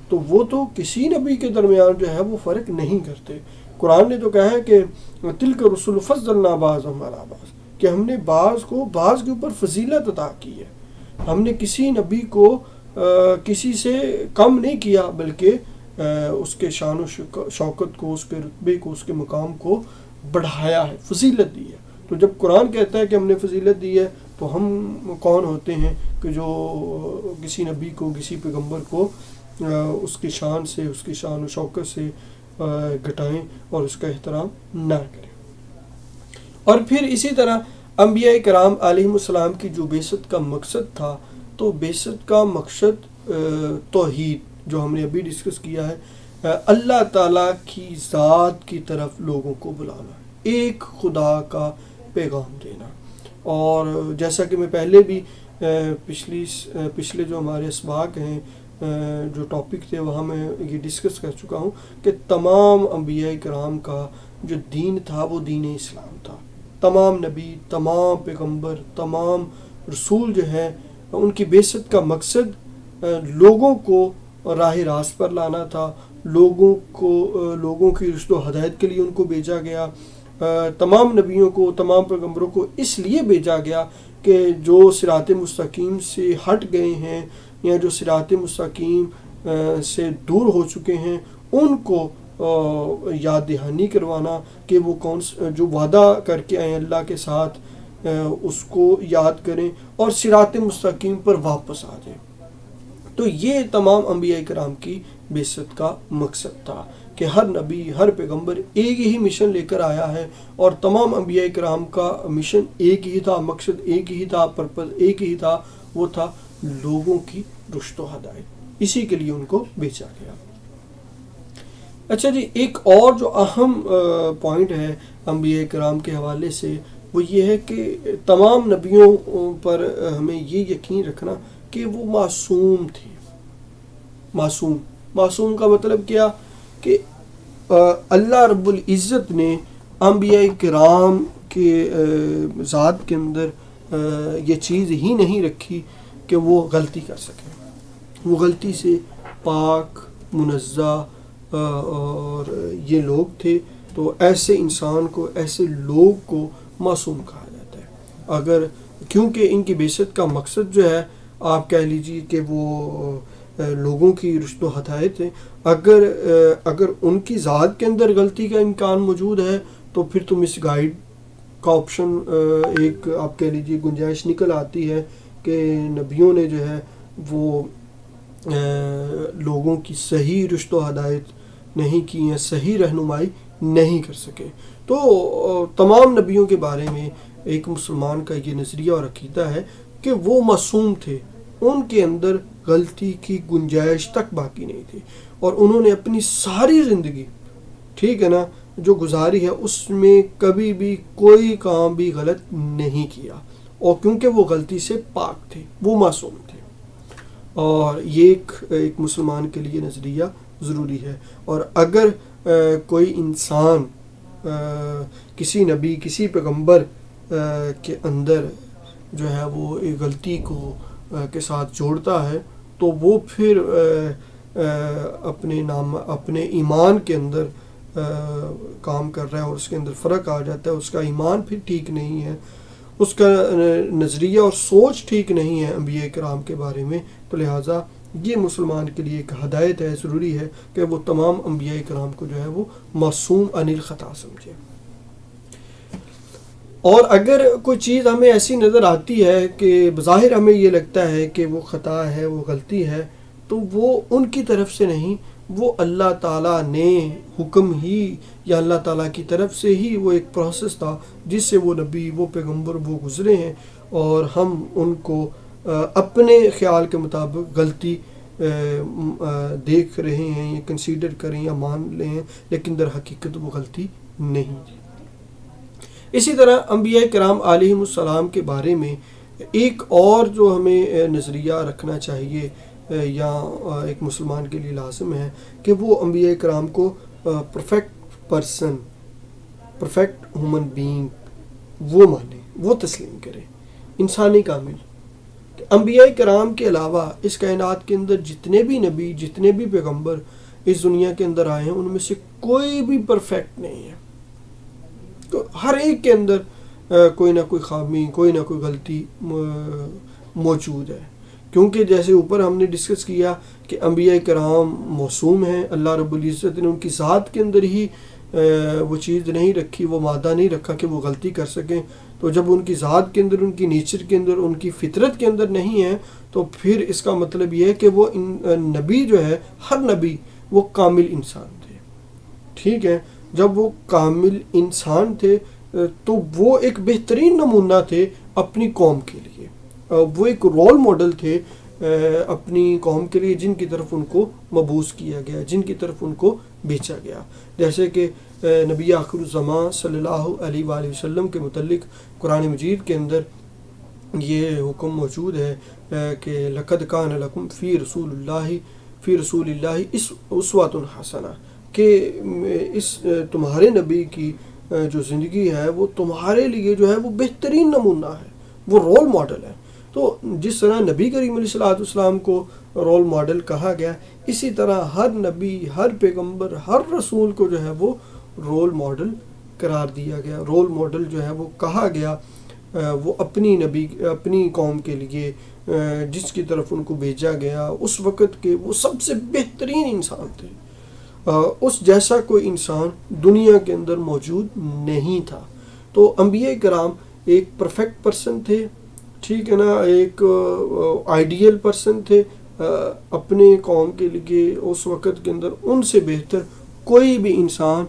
تو وہ تو کسی نبی کے درمیان جو ہے وہ فرق نہیں کرتے۔ قرآن نے تو کہا ہے کہ تلک الرسل فضلنا بعضهم علی بعض، کہ ہم نے بعض کو بعض کے اوپر فضیلت عطا کی ہے، ہم نے کسی نبی کو کسی سے کم نہیں کیا، بلکہ اس کے شان و شوکت کو، اس کے رتبے کو، اس کے مقام کو بڑھایا ہے، فضیلت دی ہے۔ تو جب قرآن کہتا ہے کہ ہم نے فضیلت دی ہے، تو ہم کون ہوتے ہیں کہ جو کسی نبی کو، کسی پیغمبر کو اس کی شان سے، اس کی شان و شوکت سے گھٹائیں اور اس کا احترام نہ کریں۔ اور پھر اسی طرح انبیاء کرام علیہم السلام کی جو بعثت کا مقصد تھا، تو بعثت کا مقصد توحید، جو ہم نے ابھی ڈسکس کیا ہے، اللہ تعالیٰ کی ذات کی طرف لوگوں کو بلانا، ایک خدا کا پیغام دینا۔ اور جیسا کہ میں پہلے بھی پچھلے جو ہمارے اسباق ہیں، جو ٹاپک تھے، وہاں میں یہ ڈسکس کر چکا ہوں کہ تمام انبیاء کرام کا جو دین تھا وہ دین اسلام تھا۔ تمام نبی، تمام پیغمبر، تمام رسول جو ہیں، ان کی بعثت کا مقصد لوگوں کو راہ راست پر لانا تھا، لوگوں کی رشد و ہدایت کے لیے ان کو بھیجا گیا۔ تمام نبیوں کو، تمام پیغمبروں کو اس لیے بھیجا گیا کہ جو صراط مستقیم سے ہٹ گئے ہیں یا جو صراط مستقیم سے دور ہو چکے ہیں، ان کو یاد دہانی کروانا کہ وہ جو وعدہ کر کے آئے اللہ کے ساتھ، اس کو یاد کریں اور صراط مستقیم پر واپس آ جائیں۔ تو یہ تمام انبیاء کرام کی بعثت کا مقصد تھا کہ ہر نبی، ہر پیغمبر ایک ہی مشن لے کر آیا ہے، اور تمام انبیاء کرام کا مشن ایک ہی تھا، مقصد ایک ہی تھا، پرپز ایک ہی تھا، وہ تھا لوگوں کی رشد و ہدایت، اسی کے لیے ان کو بھیجا گیا۔ اچھا جی، ایک اور جو اہم پوائنٹ ہے انبیاء کرام کے حوالے سے، وہ یہ ہے کہ تمام نبیوں پر ہمیں یہ یقین رکھنا کہ وہ معصوم تھے۔ معصوم کا مطلب کیا؟ کہ اللہ رب العزت نے انبیاء کرام کے ذات کے اندر یہ چیز ہی نہیں رکھی کہ وہ غلطی کر سکیں، وہ غلطی سے پاک، منزہ اور یہ لوگ تھے۔ تو ایسے انسان کو، ایسے لوگ کو معصوم کہا جاتا ہے، کیونکہ ان کی بعثت کا مقصد جو ہے، آپ کہہ لیجیے کہ وہ لوگوں کی رشد و ہدایت ہے۔ اگر ان کی ذات کے اندر غلطی کا امکان موجود ہے، تو پھر تو مس گائیڈ کا آپشن ایک آپ کہہ لیجیے گنجائش نکل آتی ہے کہ نبیوں نے جو ہے وہ لوگوں کی صحیح رشد و ہدایت نہیں کی ہے، صحیح رہنمائی نہیں کر سکے۔ تو تمام نبیوں کے بارے میں ایک مسلمان کا یہ نظریہ اور عقیدہ ہے کہ وہ معصوم تھے، ان کے اندر غلطی کی گنجائش تک باقی نہیں تھی، اور انہوں نے اپنی ساری زندگی ٹھیک ہے نا، جو گزاری ہے اس میں کبھی بھی کوئی کام بھی غلط نہیں کیا، اور کیونکہ وہ غلطی سے پاک تھے، وہ معصوم تھے. اور یہ ایک مسلمان کے لیے نظریہ ضروری ہے. اور اگر کوئی انسان کسی نبی، کسی پیغمبر کے اندر جو ہے وہ ایک غلطی کو کے ساتھ جوڑتا ہے، تو وہ پھر اپنے ایمان کے اندر کام کر رہا ہے، اور اس کے اندر فرق آ جاتا ہے. اس کا ایمان پھر ٹھیک نہیں ہے، اس کا نظریہ اور سوچ ٹھیک نہیں ہے انبیاء کرام کے بارے میں. تو لہٰذا یہ مسلمان کے لیے ایک ہدایت ہے، ضروری ہے کہ وہ تمام انبیاء کرام کو جو ہے وہ معصوم عن الخطا سمجھے. اور اگر کوئی چیز ہمیں ایسی نظر آتی ہے کہ بظاہر ہمیں یہ لگتا ہے کہ وہ خطا ہے، وہ غلطی ہے، تو وہ ان کی طرف سے نہیں، وہ اللہ تعالیٰ نے حکم ہی، یا اللہ تعالیٰ کی طرف سے ہی وہ ایک پروسیس تھا جس سے وہ نبی، وہ پیغمبر وہ گزرے ہیں، اور ہم ان کو اپنے خیال کے مطابق غلطی دیکھ رہے ہیں، یا کنسیڈر کریں یا مان لیں ہیں، لیکن در حقیقت وہ غلطی نہیں تھی. اسی طرح انبیاء کرام علیہم السلام کے بارے میں ایک اور جو ہمیں نظریہ رکھنا چاہیے، یا ایک مسلمان کے لیے لازم ہے، کہ وہ انبیاء کرام کو perfect person, perfect human being وہ مانے، وہ تسلیم کرے، انسانی کامل. انبیاء کرام کے علاوہ اس کائنات کے اندر جتنے بھی نبی، جتنے بھی پیغمبر اس دنیا کے اندر آئے ہیں، ان میں سے کوئی بھی پرفیکٹ نہیں ہے. تو ہر ایک کے اندر کوئی نہ کوئی خامی، کوئی نہ کوئی غلطی موجود ہے. کیونکہ جیسے اوپر ہم نے ڈسکس کیا کہ انبیاء کرام معصوم ہیں، اللہ رب العزت نے ان کی ذات کے اندر ہی وہ چیز نہیں رکھی، وہ مادہ نہیں رکھا کہ وہ غلطی کر سکیں. تو جب ان کی ذات کے اندر، ان کی نیچر کے اندر، ان کی فطرت کے اندر نہیں ہے، تو پھر اس کا مطلب یہ ہے کہ وہ نبی جو ہے، ہر نبی وہ کامل انسان تھے. ٹھیک ہے، جب وہ کامل انسان تھے تو وہ ایک بہترین نمونہ تھے اپنی قوم کے لیے، وہ ایک رول ماڈل تھے اپنی قوم کے لیے، جن کی طرف ان کو مبعوث کیا گیا، جن کی طرف ان کو بھیجا گیا. جیسے کہ نبی آخر الزمان صلی اللہ علیہ وآلہ وسلم کے متعلق قرآن مجید کے اندر یہ حکم موجود ہے کہ لَقَدْ كَانَ لَكُمْ فِي رسول اللہ اسوۃ حسنہ، کہ اس تمہارے نبی کی جو زندگی ہے وہ تمہارے لیے جو ہے وہ بہترین نمونہ ہے، وہ رول ماڈل ہے. تو جس طرح نبی کریم علیہ الصلوۃ والسلام کو رول ماڈل کہا گیا، اسی طرح ہر نبی، ہر پیغمبر، ہر رسول کو جو ہے وہ رول ماڈل قرار دیا گیا، رول ماڈل جو ہے وہ کہا گیا. وہ اپنی قوم کے لیے جس کی طرف ان کو بھیجا گیا اس وقت کے وہ سب سے بہترین انسان تھے. اس جیسا کوئی انسان دنیا کے اندر موجود نہیں تھا. تو انبیاء کرام ایک پرفیکٹ پرسن تھے، ٹھیک ہے نا، ایک آئیڈیل پرسن تھے اپنے قوم کے لیے. اس وقت کے اندر ان سے بہتر کوئی بھی انسان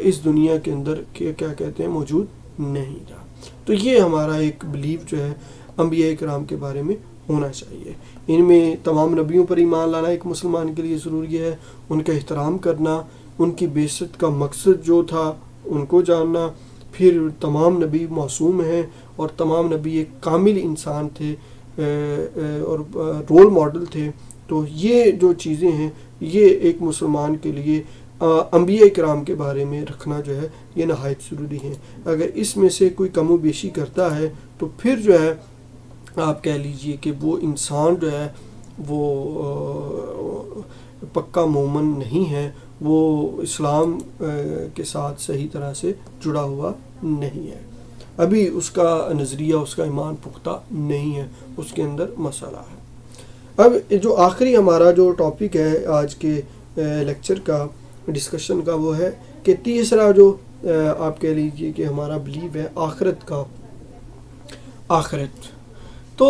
اس دنیا کے اندر کیا کہتے ہیں موجود نہیں تھا. تو یہ ہمارا ایک بلیف جو ہے انبیاء کرام کے بارے میں ہونا چاہیے. ان میں تمام نبیوں پر ایمان لانا ایک مسلمان کے لیے ضروری ہے، ان کا احترام کرنا، ان کی بعثت کا مقصد جو تھا ان کو جاننا. پھر تمام نبی معصوم ہیں اور تمام نبی ایک کامل انسان تھے اور رول ماڈل تھے. تو یہ جو چیزیں ہیں یہ ایک مسلمان کے لیے انبیاء کرام کے بارے میں رکھنا جو ہے یہ نہایت ضروری ہے. اگر اس میں سے کوئی کم و بیشی کرتا ہے تو پھر جو ہے آپ کہہ لیجئے کہ وہ انسان جو ہے وہ پکا مومن نہیں ہے، وہ اسلام کے ساتھ صحیح طرح سے جڑا ہوا نہیں ہے، ابھی اس کا نظریہ، اس کا ایمان پختہ نہیں ہے، اس کے اندر مسئلہ ہے. اب جو آخری ہمارا جو ٹاپک ہے آج کے لیکچر کا، ڈسکشن کا، وہ ہے کہ تیسرا جو آپ کہہ لیجئے کہ ہمارا بلیو ہے آخرت کا. آخرت تو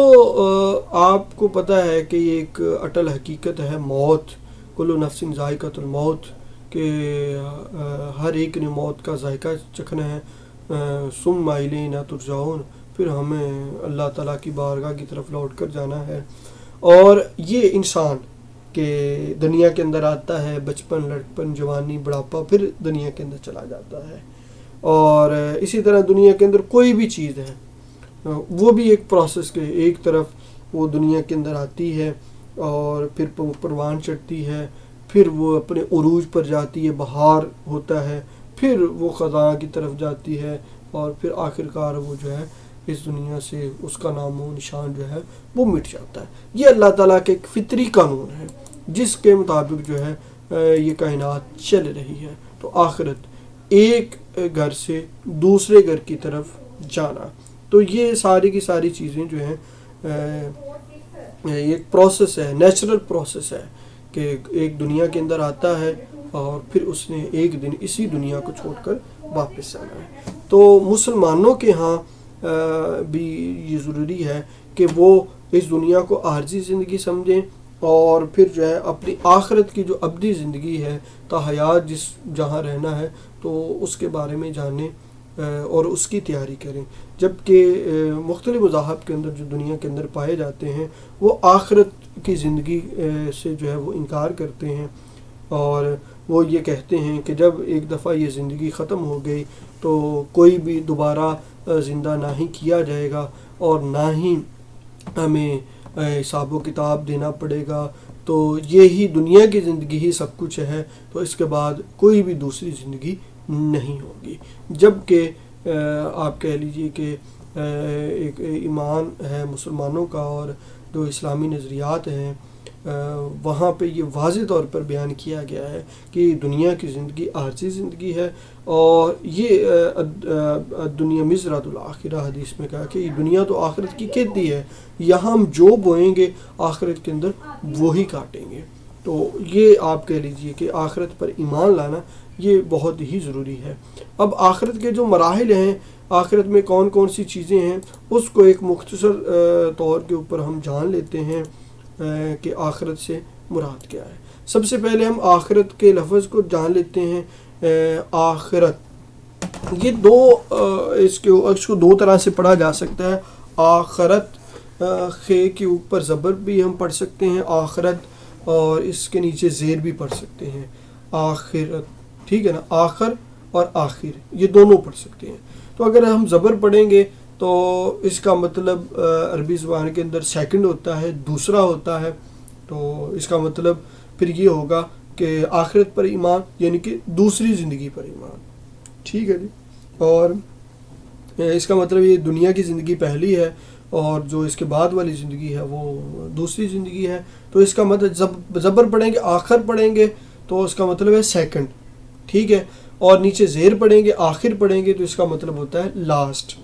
آپ کو پتہ ہے کہ یہ ایک اٹل حقیقت ہے، موت، کل نفس ذائقۃ الموت، کہ ہر ایک نے موت کا ذائقہ چکھنا ہے. ثم الینا ترجعون، پھر ہمیں اللہ تعالیٰ کی بارگاہ کی طرف لوٹ کر جانا ہے. اور یہ انسان کہ دنیا کے اندر آتا ہے، بچپن، لڑکپن، جوانی، بڑھاپا، پھر دنیا کے اندر چلا جاتا ہے. اور اسی طرح دنیا کے اندر کوئی بھی چیز ہے وہ بھی ایک پروسیس کے، ایک طرف وہ دنیا کے اندر آتی ہے اور پھر پروان چڑھتی ہے، پھر وہ اپنے عروج پر جاتی ہے، بہار ہوتا ہے، پھر وہ خزاں کی طرف جاتی ہے، اور پھر آخرکار وہ جو ہے اس دنیا سے اس کا نام و نشان جو ہے وہ مٹ جاتا ہے. یہ اللہ تعالیٰ کے ایک فطری قانون ہے جس کے مطابق جو ہے یہ کائنات چل رہی ہے. تو آخرت ایک گھر سے دوسرے گھر کی طرف جانا، تو یہ ساری کی ساری چیزیں جو ہیں ایک پروسیس ہے، نیچرل پروسیس ہے کہ ایک دنیا کے اندر آتا ہے اور پھر اس نے ایک دن اسی دنیا کو چھوڑ کر واپس آنا ہے. تو مسلمانوں کے ہاں بھی یہ ضروری ہے کہ وہ اس دنیا کو عارضی زندگی سمجھیں اور پھر جو ہے اپنی آخرت کی جو ابدی زندگی ہے تا حیات جس جہاں رہنا ہے تو اس کے بارے میں جانیں اور اس کی تیاری کریں. جبکہ مختلف مذاہب کے اندر جو دنیا کے اندر پائے جاتے ہیں وہ آخرت کی زندگی سے جو ہے وہ انکار کرتے ہیں، اور وہ یہ کہتے ہیں کہ جب ایک دفعہ یہ زندگی ختم ہو گئی تو کوئی بھی دوبارہ زندہ نہ ہی کیا جائے گا اور نہ ہی ہمیں حساب و کتاب دینا پڑے گا، تو یہی دنیا کی زندگی ہی سب کچھ ہے، تو اس کے بعد کوئی بھی دوسری زندگی نہیں ہوگی. جبکہ آپ کہہ لیجئے کہ ایک ایمان ہے مسلمانوں کا اور جو اسلامی نظریات ہیں وہاں پہ یہ واضح طور پر بیان کیا گیا ہے کہ دنیا کی زندگی عارضی زندگی ہے، اور یہ دنیا مزرعۃ الآخرہ حدیث میں کہا کہ یہ دنیا تو آخرت کی کھیتی ہے، یہاں ہم جو بوئیں گے آخرت کے اندر وہی کاٹیں گے. تو یہ آپ کہہ لیجئے کہ آخرت پر ایمان لانا یہ بہت ہی ضروری ہے. اب آخرت کے جو مراحل ہیں، آخرت میں کون کون سی چیزیں ہیں، اس کو ایک مختصر طور کے اوپر ہم جان لیتے ہیں کہ آخرت سے مراد کیا ہے. سب سے پہلے ہم آخرت کے لفظ کو جان لیتے ہیں. آخرت یہ اس کو دو طرح سے پڑھا جا سکتا ہے. آخرت خے کے اوپر زبر بھی ہم پڑھ سکتے ہیں آخرت، اور اس کے نیچے زیر بھی پڑھ سکتے ہیں آخرت، ٹھیک ہے نا. آخر اور آخر یہ دونوں پڑھ سکتے ہیں. تو اگر ہم زبر پڑھیں گے تو اس کا مطلب عربی زبان کے اندر سیکنڈ ہوتا ہے، دوسرا ہوتا ہے. تو اس کا مطلب پھر یہ ہوگا کہ آخرت پر ایمان یعنی کہ دوسری زندگی پر ایمان، ٹھیک ہے جی. اور اس کا مطلب یہ دنیا کی زندگی پہلی ہے اور جو اس کے بعد والی زندگی ہے وہ دوسری زندگی ہے. تو اس کا مطلب زبر پڑھیں گے آخر پڑھیں گے تو اس کا مطلب ہے سیکنڈ، ٹھیک ہے. اور نیچے زیر پڑھیں گے آخر پڑھیں گے تو اس کا مطلب ہوتا ہے لاسٹ،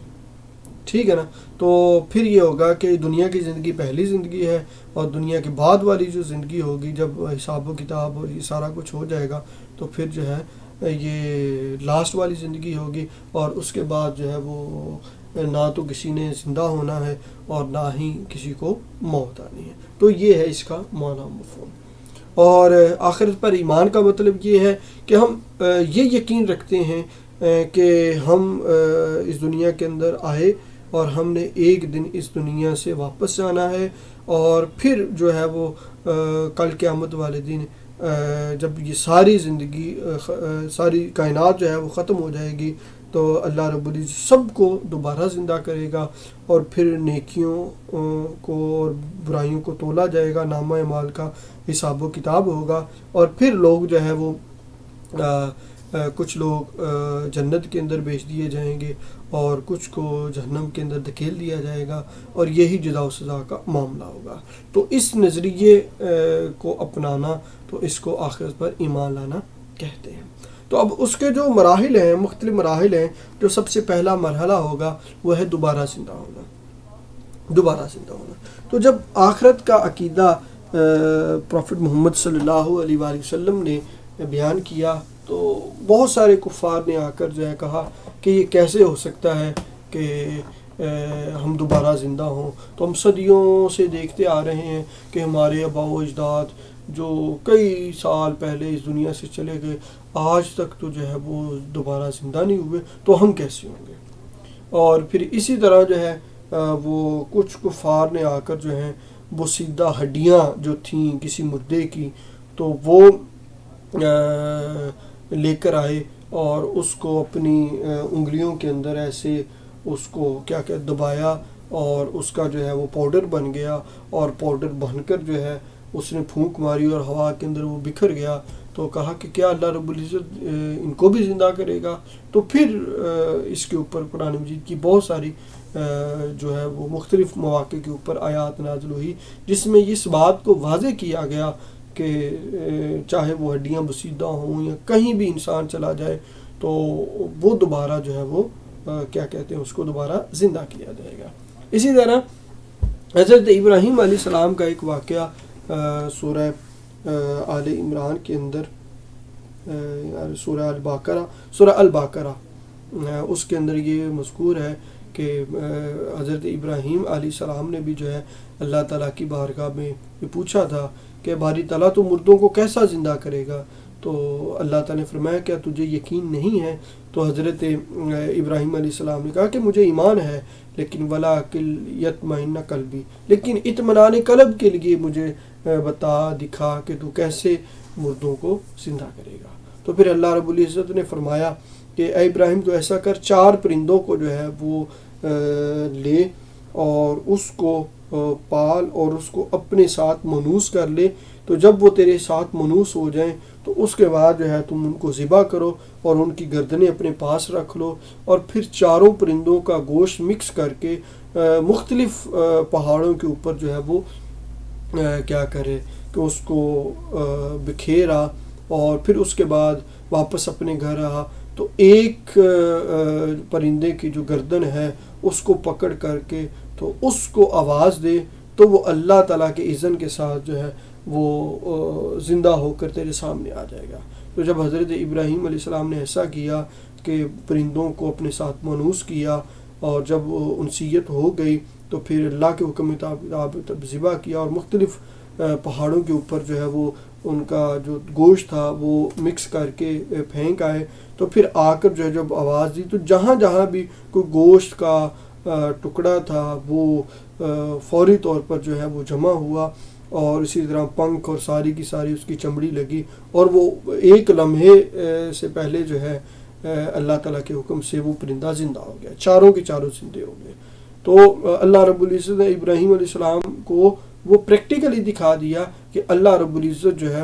ٹھیک ہے نا. تو پھر یہ ہوگا کہ دنیا کی زندگی پہلی زندگی ہے اور دنیا کے بعد والی جو زندگی ہوگی جب حساب و کتاب اور یہ سارا کچھ ہو جائے گا تو پھر جو ہے یہ لاسٹ والی زندگی ہوگی. اور اس کے بعد جو ہے وہ نہ تو کسی نے زندہ ہونا ہے اور نہ ہی کسی کو موت آنی ہے. تو یہ ہے اس کا معنی مفہوم. اور آخرت پر ایمان کا مطلب یہ ہے کہ ہم یہ یقین رکھتے ہیں کہ ہم اس دنیا کے اندر آئے اور ہم نے ایک دن اس دنیا سے واپس جانا ہے، اور پھر جو ہے وہ کل قیامت والے دن جب یہ ساری زندگی ساری کائنات جو ہے وہ ختم ہو جائے گی تو اللہ رب العزت سب کو دوبارہ زندہ کرے گا، اور پھر نیکیوں کو اور برائیوں کو تولا جائے گا، نامہ اعمال کا حساب و کتاب ہوگا، اور پھر لوگ جو ہے وہ کچھ لوگ جنت کے اندر بھیج دیے جائیں گے اور کچھ کو جہنم کے اندر دھکیل دیا جائے گا، اور یہی جزا و سزا کا معاملہ ہوگا. تو اس نظریے کو اپنانا تو اس کو آخرت پر ایمان لانا کہتے ہیں. تو اب اس کے جو مراحل ہیں، مختلف مراحل ہیں. جو سب سے پہلا مرحلہ ہوگا وہ ہے دوبارہ زندہ ہونا. دوبارہ زندہ ہونا. تو جب آخرت کا عقیدہ پروفٹ محمد صلی اللہ علیہ وآلہ وسلم نے بیان کیا تو بہت سارے کفار نے آ کر جو ہے کہا کہ یہ کیسے ہو سکتا ہے کہ ہم دوبارہ زندہ ہوں. تو ہم صدیوں سے دیکھتے آ رہے ہیں کہ ہمارے آباء و اجداد جو کئی سال پہلے اس دنیا سے چلے گئے آج تک تو جو ہے وہ دوبارہ زندہ نہیں ہوئے، تو ہم کیسے ہوں گے. اور پھر اسی طرح جو ہے وہ کچھ کفار نے آ کر جو ہیں بوسیدہ ہڈیاں جو تھیں کسی مردے کی، تو وہ لے کر آئے اور اس کو اپنی انگلیوں کے اندر ایسے اس کو کیا دبایا، اور اس کا جو ہے وہ پاؤڈر بن گیا، اور پاؤڈر بن کر جو ہے اس نے پھونک ماری اور ہوا کے اندر وہ بکھر گیا۔ تو کہا کہ کیا اللہ رب العزت ان کو بھی زندہ کرے گا؟ تو پھر اس کے اوپر قرآن مجید کی بہت ساری جو ہے وہ مختلف مواقع کے اوپر آیات نازل ہوئی، جس میں اس بات کو واضح کیا گیا کہ چاہے وہ ہڈیاں بسیدہ ہوں یا کہیں بھی انسان چلا جائے تو وہ دوبارہ جو ہے وہ کیا کہتے ہیں اس کو دوبارہ زندہ کیا جائے گا۔ اسی طرح حضرت ابراہیم علیہ السلام کا ایک واقعہ سورہ آل عمران کے اندر، سورہ البقرہ اس کے اندر یہ مذکور ہے کہ حضرت ابراہیم علیہ السلام نے بھی جو ہے اللہ تعالیٰ کی بارگاہ میں یہ پوچھا تھا کہ باری تعالیٰ تو مردوں کو کیسا زندہ کرے گا؟ تو اللہ تعالیٰ نے فرمایا کیا تجھے یقین نہیں ہے؟ تو حضرت ابراہیم علیہ السلام نے کہا کہ مجھے ایمان ہے، لیکن ولاکن یطمئن قلبی، لیکن اطمینان قلب کے لیے مجھے بتا دکھا کہ تو کیسے مردوں کو زندہ کرے گا۔ تو پھر اللہ رب العزت نے فرمایا کہ اے ابراہیم تو ایسا کر، 4 پرندوں کو جو ہے وہ لے اور اس کو پال اور اس کو اپنے ساتھ منوس کر لے، تو جب وہ تیرے ساتھ منوس ہو جائیں تو اس کے بعد جو ہے تم ان کو ذبح کرو اور ان کی گردنیں اپنے پاس رکھ لو، اور پھر 4 پرندوں کا گوشت مکس کر کے مختلف پہاڑوں کے اوپر جو ہے وہ کیا کرے کہ اس کو بکھیرا، اور پھر اس کے بعد واپس اپنے گھر آ تو ایک پرندے کی جو گردن ہے اس کو پکڑ کر کے تو اس کو آواز دے تو وہ اللہ تعالیٰ کے اذن کے ساتھ جو ہے وہ زندہ ہو کر تیرے سامنے آ جائے گا۔ تو جب حضرت ابراہیم علیہ السلام نے ایسا کیا کہ پرندوں کو اپنے ساتھ منوس کیا، اور جب انسیت ہو گئی تو پھر اللہ کے حکم مطابق ذبح کیا، اور مختلف پہاڑوں کے اوپر جو ہے وہ ان کا جو گوشت تھا وہ مکس کر کے پھینک آئے، تو پھر آ کر جو ہے جب آواز دی تو جہاں جہاں بھی کوئی گوشت کا ٹکڑا تھا وہ فوری طور پر جو ہے وہ جمع ہوا، اور اسی طرح پنکھ اور ساری کی ساری اس کی چمڑی لگی، اور وہ ایک لمحے سے پہلے جو ہے اللہ تعالیٰ کے حکم سے وہ پرندہ زندہ ہو گیا، 4 کے 4 زندے ہو گئے۔ تو اللہ رب العزت نے ابراہیم علیہ السلام کو وہ پریکٹیکلی دکھا دیا کہ اللہ رب العزت جو ہے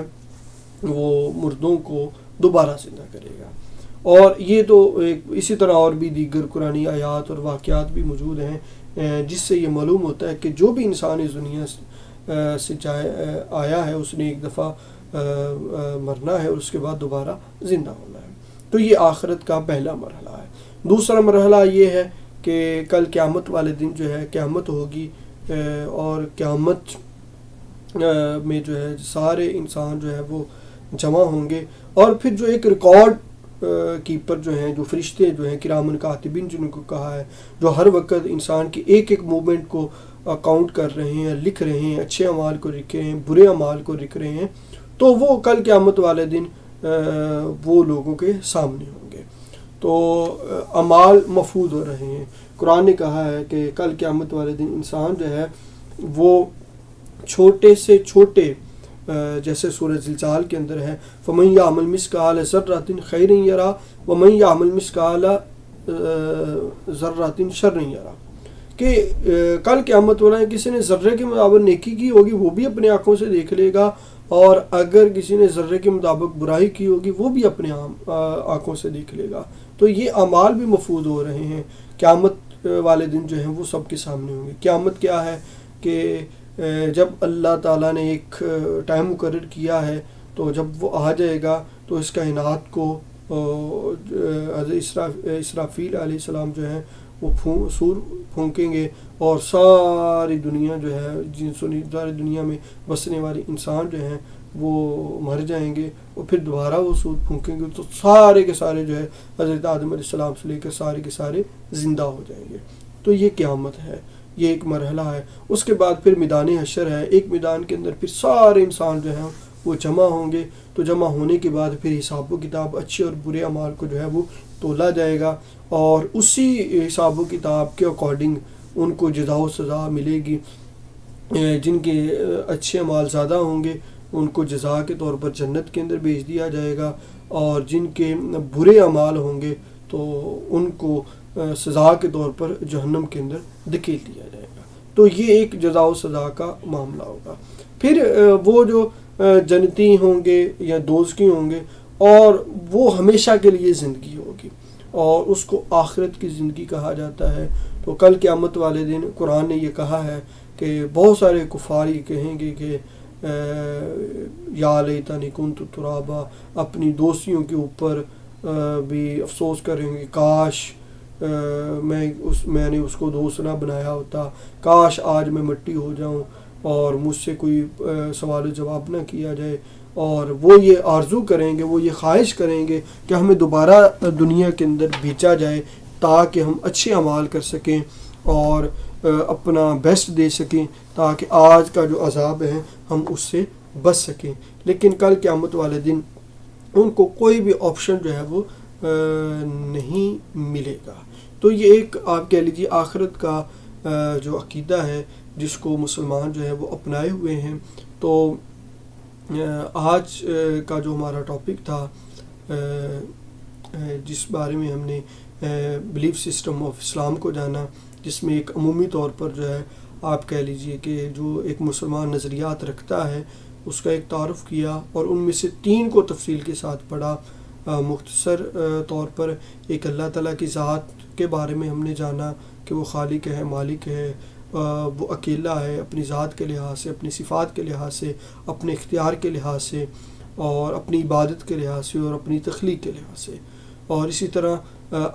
وہ مردوں کو دوبارہ زندہ کرے گا۔ اور یہ تو اسی طرح اور بھی دیگر قرآنی آیات اور واقعات بھی موجود ہیں جس سے یہ معلوم ہوتا ہے کہ جو بھی انسان اس دنیا سے آیا ہے اس نے ایک دفعہ مرنا ہے اور اس کے بعد دوبارہ زندہ ہونا ہے۔ تو یہ آخرت کا پہلا مرحلہ ہے۔ دوسرا مرحلہ یہ ہے کہ کل قیامت والے دن جو ہے قیامت ہوگی، اور قیامت میں جو ہے سارے انسان جو ہے وہ جمع ہوں گے، اور پھر جو ایک ریکارڈ کیپر جو ہیں، جو فرشتے جو ہیں کرامن کاتبین جن کو کہا ہے، جو ہر وقت انسان کی ایک ایک موومنٹ کو اکاؤنٹ کر رہے ہیں، لکھ رہے ہیں، اچھے اعمال کو لکھ رہے ہیں، برے اعمال کو لکھ رہے ہیں، تو وہ کل قیامت والے دن وہ لوگوں کے سامنے ہوں گے۔ تو اعمال مفقود ہو رہے ہیں۔ قرآن نے کہا ہے کہ کل قیامت والے دن انسان جو ہے وہ چھوٹے سے چھوٹے، جیسے سورہ زلزال کے اندر ہے فَمَن يَعْمَلْ مِثْقَالَ ذَرَّةٍ خَيْرٍ يَرَهُ وَمَن يَعْمَلْ مِثْقَالَ ذَرَّةٍ شَرٍّ يَرَهُ، کہ کل قیامت والا کسی نے ذرے کے مطابق نیکی کی ہوگی وہ بھی اپنے آنکھوں سے دیکھ لے گا، اور اگر کسی نے ذرے کے مطابق برائی کی ہوگی وہ بھی اپنے آنکھوں سے دیکھ لے گا۔ تو یہ اعمال بھی مفقود ہو رہے ہیں۔ قیامت والے دن جو ہیں وہ سب کے سامنے ہوں گے۔ قیامت کیا ہے کہ جب اللہ تعالیٰ نے ایک ٹائم مقرر کیا ہے تو جب وہ آ جائے گا تو اس کائنات کو حضرت اسرافیل علیہ السلام جو ہیں وہ سور پھونکیں گے، اور ساری دنیا جو ہے ساری دنیا میں بسنے والے انسان جو ہیں وہ مر جائیں گے، اور پھر دوبارہ وہ سور پھونکیں گے تو سارے کے سارے جو ہے حضرت آدم علیہ السلام سے لے کر سارے کے سارے زندہ ہو جائیں گے۔ تو یہ قیامت ہے، یہ ایک مرحلہ ہے۔ اس کے بعد پھر میدان حشر ہے، ایک میدان کے اندر پھر سارے انسان جو ہیں وہ جمع ہوں گے، تو جمع ہونے کے بعد پھر حساب و کتاب اچھے اور برے اعمال کو جو ہے وہ تولا جائے گا، اور اسی حساب و کتاب کے اکارڈنگ ان کو جزا و سزا ملے گی۔ جن کے اچھے اعمال زیادہ ہوں گے ان کو جزا کے طور پر جنت کے اندر بھیج دیا جائے گا، اور جن کے برے اعمال ہوں گے تو ان کو سزا کے طور پر جہنم کے اندر دھکیل دیا جائے گا۔ تو یہ ایک جزا و سزا کا معاملہ ہوگا۔ پھر وہ جو جنتی ہوں گے یا دوزخی ہوں گے، اور وہ ہمیشہ کے لیے زندگی ہوگی، اور اس کو آخرت کی زندگی کہا جاتا ہے۔ تو کل قیامت والے دن قرآن نے یہ کہا ہے کہ بہت سارے کفار یہ کہیں گے کہ یا لیتنی کنت ترابا، اپنی دوستیوں کے اوپر بھی افسوس کریں گے، کاش میں نے اس کو دوست نہ بنایا ہوتا، کاش آج میں مٹی ہو جاؤں اور مجھ سے کوئی سوال و جواب نہ کیا جائے۔ اور وہ یہ آرزو کریں گے، وہ یہ خواہش کریں گے کہ ہمیں دوبارہ دنیا کے اندر بھیجا جائے تاکہ ہم اچھے اعمال کر سکیں اور اپنا بیسٹ دے سکیں، تاکہ آج کا جو عذاب ہے ہم اس سے بچ سکیں۔ لیکن کل قیامت والے دن ان کو کوئی بھی آپشن جو ہے وہ نہیں ملے گا۔ تو یہ ایک آپ کہہ لیجیے آخرت کا جو عقیدہ ہے جس کو مسلمان جو ہے وہ اپنائے ہوئے ہیں۔ تو آج کا جو ہمارا ٹاپک تھا، جس بارے میں ہم نے بلیف سسٹم آف اسلام کو جانا، جس میں ایک عمومی طور پر جو ہے آپ کہہ لیجئے کہ جو ایک مسلمان نظریات رکھتا ہے اس کا ایک تعارف کیا، اور ان میں سے 3 کو تفصیل کے ساتھ پڑھا۔ مختصر طور پر ایک اللہ تعالیٰ کی ذات کے بارے میں ہم نے جانا کہ وہ خالق ہے، مالک ہے، وہ اکیلا ہے اپنی ذات کے لحاظ سے، اپنی صفات کے لحاظ سے، اپنے اختیار کے لحاظ سے، اور اپنی عبادت کے لحاظ سے، اور اپنی تخلیق کے لحاظ سے۔ اور اسی طرح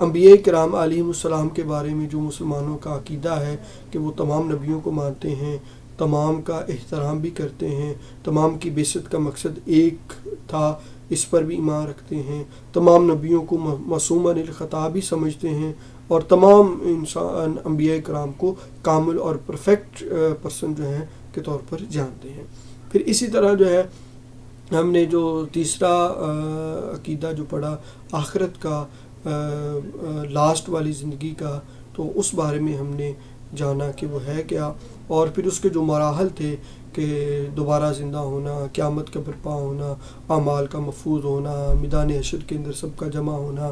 انبیاء کرام علیہم السلام کے بارے میں جو مسلمانوں کا عقیدہ ہے کہ وہ تمام نبیوں کو مانتے ہیں، تمام کا احترام بھی کرتے ہیں، تمام کی بعثت کا مقصد ایک تھا اس پر بھی ایمان رکھتے ہیں، تمام نبیوں کو معصوم عن الخطا بھی سمجھتے ہیں، اور تمام انبیاء کرام کو کامل اور پرفیکٹ پرسن جو ہیں کے طور پر جانتے ہیں۔ پھر اسی طرح جو ہے ہم نے جو تیسرا عقیدہ جو پڑھا آخرت کا، لاسٹ والی زندگی کا، تو اس بارے میں ہم نے جانا کہ وہ ہے کیا، اور پھر اس کے جو مراحل تھے کہ دوبارہ زندہ ہونا، قیامت کا برپا ہونا، اعمال کا محفوظ ہونا، میدان حشر کے اندر سب کا جمع ہونا،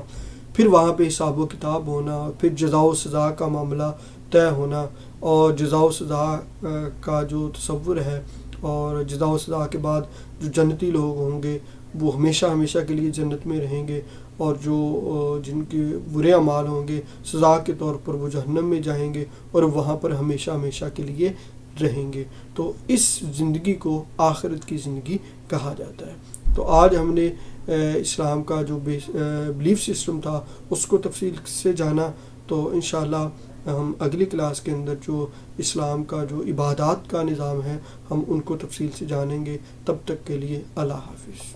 پھر وہاں پہ حساب و کتاب ہونا، پھر جزا و سزا کا معاملہ طے ہونا، اور جزا و سزا کا جو تصور ہے، اور جزا و سزا کے بعد جو جنتی لوگ ہوں گے وہ ہمیشہ ہمیشہ کے لیے جنت میں رہیں گے، اور جو جن کے برے اعمال ہوں گے سزا کے طور پر وہ جہنم میں جائیں گے اور وہاں پر ہمیشہ ہمیشہ کے لیے رہیں گے۔ تو اس زندگی کو آخرت کی زندگی کہا جاتا ہے۔ تو آج ہم نے اسلام کا جو بلیف سسٹم تھا اس کو تفصیل سے جانا، تو انشاءاللہ ہم اگلی کلاس کے اندر جو اسلام کا جو عبادات کا نظام ہے ہم ان کو تفصیل سے جانیں گے۔ تب تک کے لیے اللہ حافظ۔